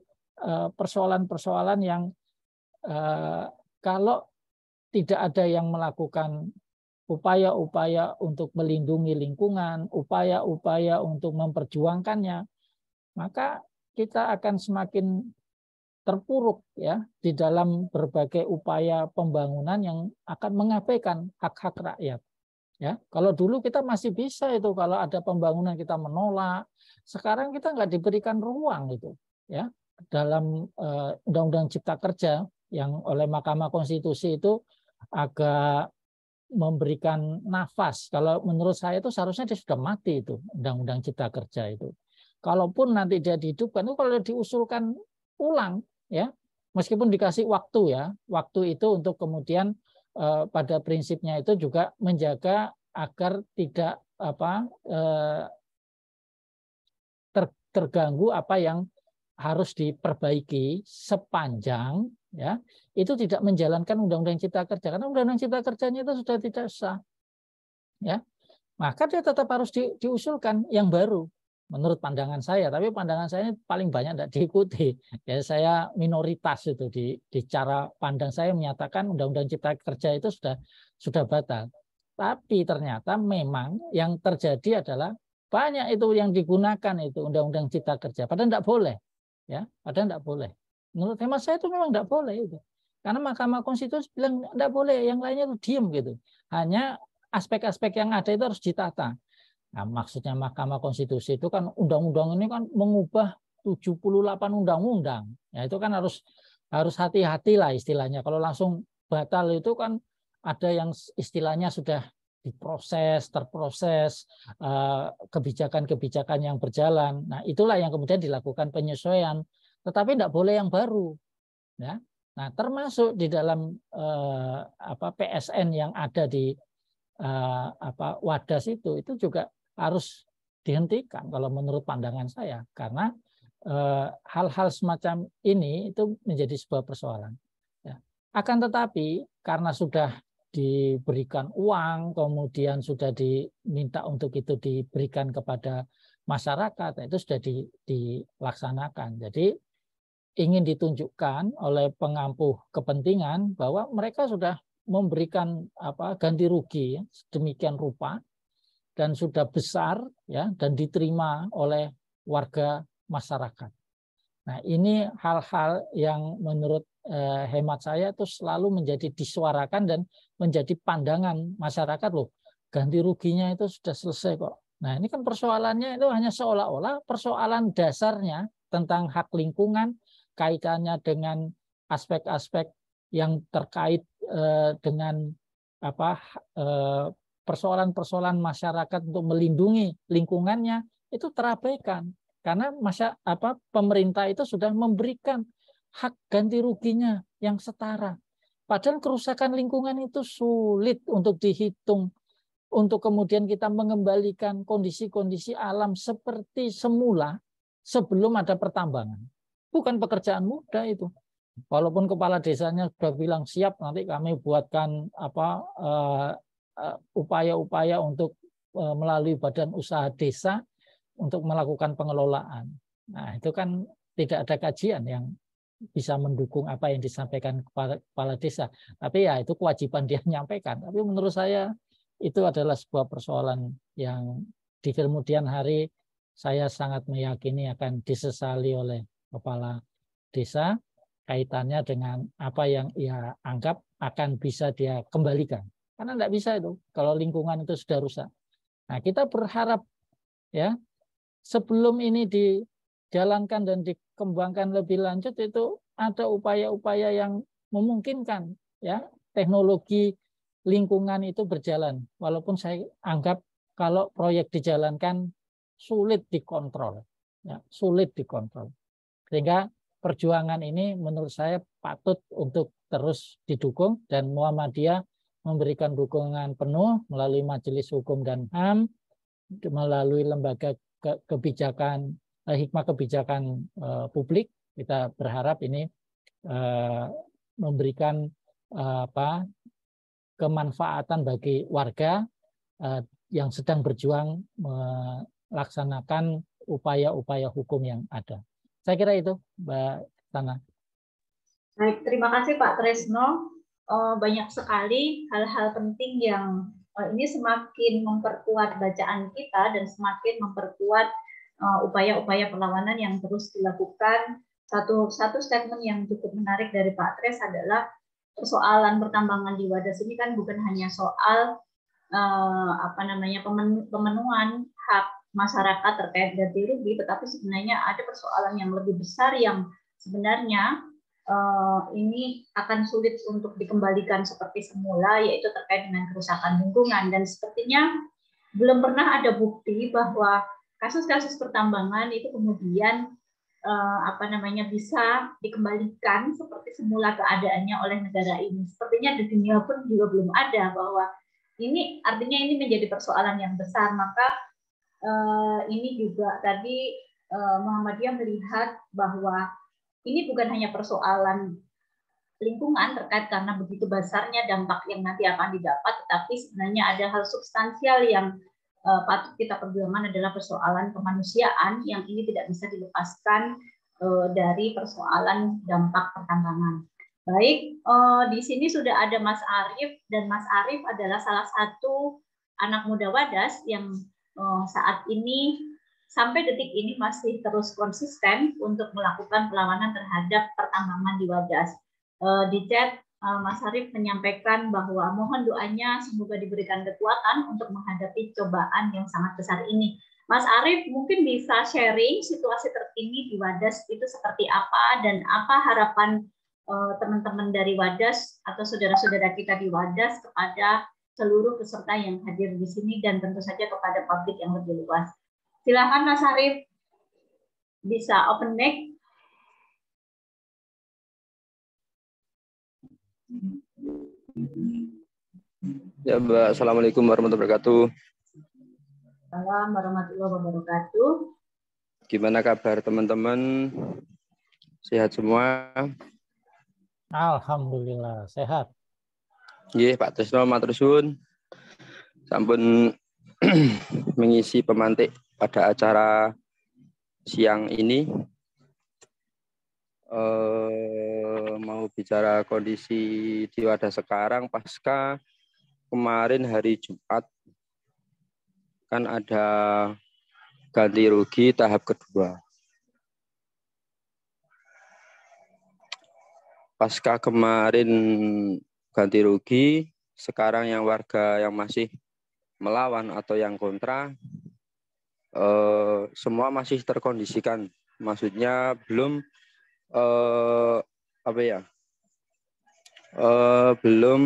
persoalan-persoalan yang kalau tidak ada yang melakukan upaya-upaya untuk melindungi lingkungan, upaya-upaya untuk memperjuangkannya, maka kita akan semakin terpuruk, ya, di dalam berbagai upaya pembangunan yang akan mengabaikan hak-hak rakyat. Ya, kalau dulu kita masih bisa itu, kalau ada pembangunan kita menolak. Sekarang kita nggak diberikan ruang itu, ya, dalam Undang-Undang Cipta Kerja yang oleh Mahkamah Konstitusi itu agak memberikan nafas. Kalau menurut saya itu seharusnya dia sudah mati itu Undang-Undang Cipta Kerja itu. Kalaupun nanti dia dihidupkan itu kalau diusulkan ulang, ya, meskipun dikasih waktu, ya, waktu itu untuk kemudian pada prinsipnya itu juga menjaga agar tidak terganggu apa yang harus diperbaiki sepanjang, ya, itu tidak menjalankan Undang-Undang Cipta Kerja, karena Undang-Undang Cipta Kerjanya itu sudah tidak sah, ya, maka dia tetap harus diusulkan yang baru. Menurut pandangan saya, tapi pandangan saya paling banyak tidak diikuti. Ya, saya minoritas itu di cara pandang saya menyatakan Undang-Undang Cipta Kerja itu sudah batal. Tapi ternyata memang yang terjadi adalah banyak itu yang digunakan itu Undang-Undang Cipta Kerja, padahal tidak boleh, ya, padahal tidak boleh. Menurut hemat saya itu memang tidak boleh itu, karena Mahkamah Konstitusi bilang tidak boleh, yang lainnya itu diem gitu. Hanya aspek-aspek yang ada itu harus ditata. Nah, maksudnya Mahkamah Konstitusi itu kan undang-undang ini kan mengubah 78 undang-undang. Ya, itu kan harus hati-hati lah istilahnya. Kalau langsung batal itu kan ada yang istilahnya sudah diproses, terproses, kebijakan-kebijakan yang berjalan. Nah, itulah yang kemudian dilakukan penyesuaian. Tetapi tidak boleh yang baru. Ya. Nah, termasuk di dalam PSN yang ada di Wadas itu juga harus dihentikan kalau menurut pandangan saya, karena hal-hal semacam ini itu menjadi sebuah persoalan. Ya. Akan tetapi karena sudah diberikan uang, kemudian sudah diminta untuk itu diberikan kepada masyarakat, itu sudah dilaksanakan. Jadi ingin ditunjukkan oleh pengampuh kepentingan bahwa mereka sudah memberikan ganti rugi, ya, sedemikian rupa dan sudah besar, ya, dan diterima oleh warga masyarakat. Nah, ini hal-hal yang menurut hemat saya itu selalu menjadi disuarakan dan menjadi pandangan masyarakat, loh, ganti ruginya itu sudah selesai kok. Nah, ini kan persoalannya itu hanya seolah-olah persoalan dasarnya tentang hak lingkungan, kaitannya dengan aspek-aspek yang terkait dengan persoalan-persoalan masyarakat untuk melindungi lingkungannya itu terabaikan karena pemerintah itu sudah memberikan hak ganti ruginya yang setara. Padahal kerusakan lingkungan itu sulit untuk dihitung untuk kemudian kita mengembalikan kondisi-kondisi alam seperti semula sebelum ada pertambangan. Bukan pekerjaan mudah itu. Walaupun kepala desanya sudah bilang siap, nanti kami buatkan upaya-upaya untuk melalui badan usaha desa untuk melakukan pengelolaan. Nah, itu kan tidak ada kajian yang bisa mendukung apa yang disampaikan kepala desa. Tapi ya itu kewajiban dia menyampaikan. Tapi menurut saya itu adalah sebuah persoalan yang di kemudian hari saya sangat meyakini akan disesali oleh kepala desa kaitannya dengan apa yang ia anggap akan bisa dia kembalikan. Karena tidak bisa itu kalau lingkungan itu sudah rusak. Nah, kita berharap ya sebelum ini dijalankan dan dikembangkan lebih lanjut itu ada upaya-upaya yang memungkinkan ya teknologi lingkungan itu berjalan. Walaupun saya anggap kalau proyek dijalankan sulit dikontrol, ya, sulit dikontrol. Sehingga perjuangan ini menurut saya patut untuk terus didukung dan Muhammadiyah memberikan dukungan penuh melalui Majelis Hukum dan HAM, melalui lembaga kebijakan, hikmah kebijakan publik. Kita berharap ini memberikan kemanfaatan bagi warga yang sedang berjuang melaksanakan upaya-upaya hukum yang ada. Saya kira itu, Mbak Tana. Baik, terima kasih Pak Tresno. Banyak sekali hal-hal penting yang ini semakin memperkuat bacaan kita dan semakin memperkuat upaya-upaya perlawanan yang terus dilakukan. Satu statement yang cukup menarik dari Pak Tres adalah persoalan pertambangan di Wadas ini kan bukan hanya soal pemenuhan hak masyarakat terkait ganti rugi, tetapi sebenarnya ada persoalan yang lebih besar yang sebenarnya ini akan sulit untuk dikembalikan seperti semula, yaitu terkait dengan kerusakan lingkungan. Dan sepertinya belum pernah ada bukti bahwa kasus-kasus pertambangan itu kemudian bisa dikembalikan seperti semula keadaannya oleh negara ini. Sepertinya di dunia pun juga belum ada bahwa ini artinya ini menjadi persoalan yang besar. Maka ini juga tadi Muhammadiyah melihat bahwa ini bukan hanya persoalan lingkungan terkait karena begitu besarnya dampak yang nanti akan didapat, tetapi sebenarnya ada hal substansial yang patut kita perjuangkan adalah persoalan kemanusiaan yang ini tidak bisa dilepaskan dari persoalan dampak pertambangan. Baik, di sini sudah ada Mas Arief, dan Mas Arief adalah salah satu anak muda Wadas yang saat ini sampai detik ini masih terus konsisten untuk melakukan perlawanan terhadap pertambangan di Wadas. Di chat Mas Arief menyampaikan bahwa mohon doanya semoga diberikan kekuatan untuk menghadapi cobaan yang sangat besar ini. Mas Arief mungkin bisa sharing situasi terkini di Wadas itu seperti apa dan apa harapan teman-teman dari Wadas atau saudara-saudara kita di Wadas kepada seluruh peserta yang hadir di sini dan tentu saja kepada publik yang lebih luas. Silakan Mas Arief, bisa open mic. Ya Mbak, Assalamualaikum warahmatullahi wabarakatuh. Assalamualaikum warahmatullahi wabarakatuh. Gimana kabar teman-teman? Sehat semua? Alhamdulillah, sehat. Nggih, Pak Tresno matur suwun. Sampun mengisi pemantik pada acara siang ini. Mau bicara kondisi di Wadas sekarang pasca kemarin hari Jumat kan ada ganti rugi tahap kedua. Pasca kemarin ganti rugi, sekarang yang warga yang masih melawan atau yang kontra, semua masih terkondisikan. Maksudnya belum belum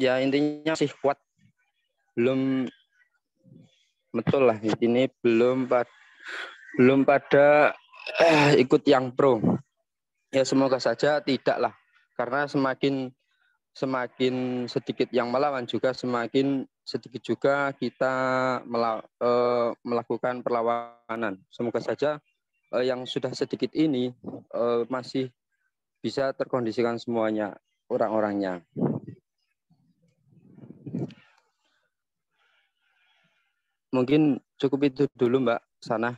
ya intinya masih kuat, belum betul lah ini belum pada ikut yang pro. Ya semoga saja tidak lah, karena semakin sedikit yang melawan juga semakin sedikit juga kita melakukan perlawanan. Semoga saja yang sudah sedikit ini masih bisa terkondisikan semuanya orang-orangnya. Mungkin cukup itu dulu Mbak Sana.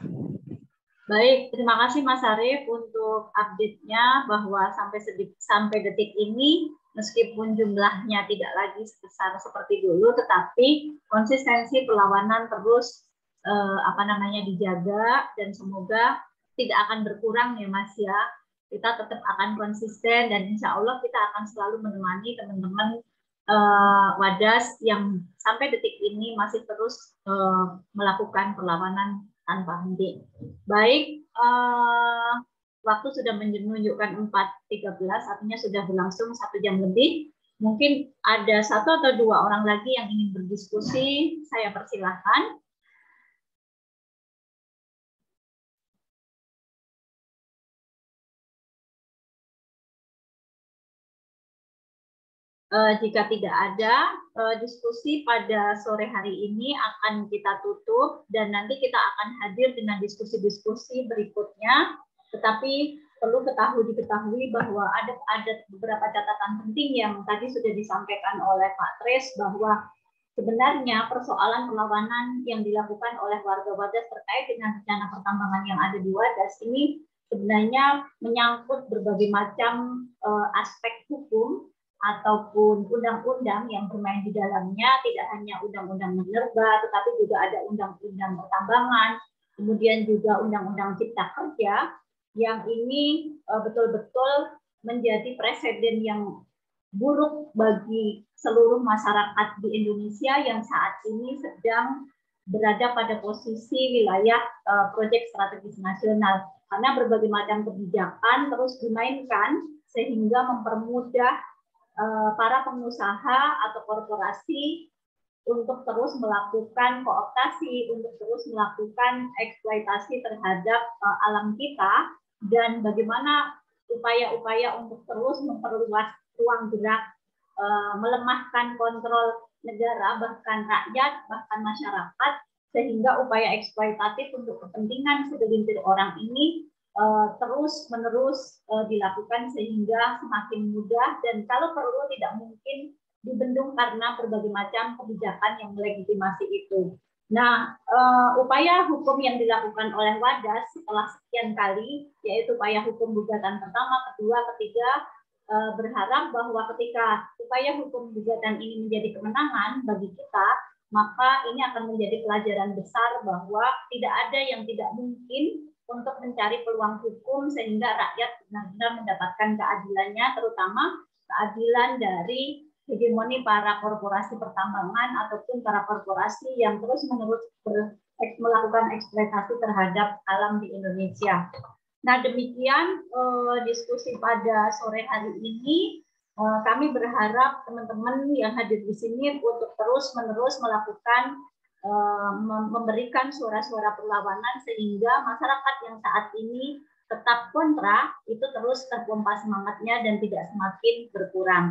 Baik, terima kasih Mas Arief untuk update-nya bahwa sampai detik ini meskipun jumlahnya tidak lagi sebesar seperti dulu, tetapi konsistensi perlawanan terus dijaga dan semoga tidak akan berkurang ya Mas ya. Kita tetap akan konsisten dan insya Allah kita akan selalu menemani teman-teman Wadas yang sampai detik ini masih terus melakukan perlawanan tanpa henti. Baik, waktu sudah menunjukkan 4.13, artinya sudah berlangsung 1 jam lebih. Mungkin ada 1 atau 2 orang lagi yang ingin berdiskusi, saya persilahkan. Jika tidak ada diskusi pada sore hari ini akan kita tutup dan nanti kita akan hadir dengan diskusi-diskusi berikutnya. Tetapi perlu diketahui bahwa ada beberapa catatan penting yang tadi sudah disampaikan oleh Pak Tres bahwa sebenarnya persoalan perlawanan yang dilakukan oleh warga Wadas terkait dengan rencana pertambangan yang ada di Wadas ini sebenarnya menyangkut berbagai macam aspek hukum ataupun undang-undang yang bermain di dalamnya, tidak hanya undang-undang minerba, tetapi juga ada undang-undang pertambangan, kemudian juga undang-undang cipta kerja, yang ini betul-betul menjadi presiden yang buruk bagi seluruh masyarakat di Indonesia yang saat ini sedang berada pada posisi wilayah proyek strategis nasional. Karena berbagai macam kebijakan terus dimainkan sehingga mempermudah para pengusaha atau korporasi untuk terus melakukan kooptasi, untuk terus melakukan eksploitasi terhadap alam kita, dan bagaimana upaya-upaya untuk terus memperluas ruang gerak, melemahkan kontrol negara, bahkan rakyat, bahkan masyarakat, sehingga upaya eksploitatif untuk kepentingan segelintir orang ini terus-menerus dilakukan sehingga semakin mudah dan kalau perlu tidak mungkin dibendung karena berbagai macam kebijakan yang melegitimasi itu. Nah, upaya hukum yang dilakukan oleh Wadas setelah sekian kali, yaitu upaya hukum gugatan pertama, kedua, ketiga, berharap bahwa ketika upaya hukum gugatan ini menjadi kemenangan bagi kita, maka ini akan menjadi pelajaran besar bahwa tidak ada yang tidak mungkin untuk mencari peluang hukum sehingga rakyat benar-benar mendapatkan keadilannya, terutama keadilan dari hegemoni para korporasi pertambangan ataupun para korporasi yang terus-menerus melakukan eksploitasi terhadap alam di Indonesia. Nah, demikian diskusi pada sore hari ini. Kami berharap teman-teman yang hadir di sini untuk terus-menerus melakukan memberikan suara-suara perlawanan sehingga masyarakat yang saat ini tetap kontra itu terus terpompa semangatnya dan tidak semakin berkurang.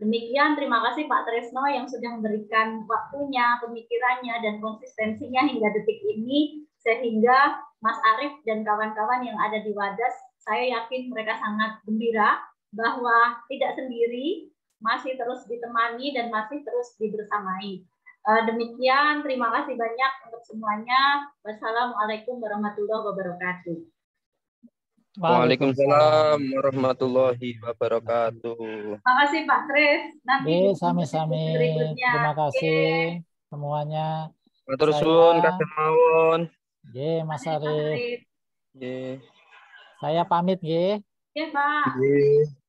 Demikian, terima kasih Pak Tresno yang sudah memberikan waktunya, pemikirannya, dan konsistensinya hingga detik ini sehingga Mas Arief dan kawan-kawan yang ada di Wadas, saya yakin mereka sangat gembira bahwa tidak sendiri, masih terus ditemani dan masih terus dibersamai. Demikian, terima kasih banyak untuk semuanya. Wassalamualaikum warahmatullahi wabarakatuh. Waalaikumsalam warahmatullahi wabarakatuh. Terima kasih Pak Tres. Nanti sami-sami. Terima kasih semuanya. Matur suwun Kak Mawon. Mas Arief. Nggih. Saya pamit nggih. Oke, Pak. Nggih.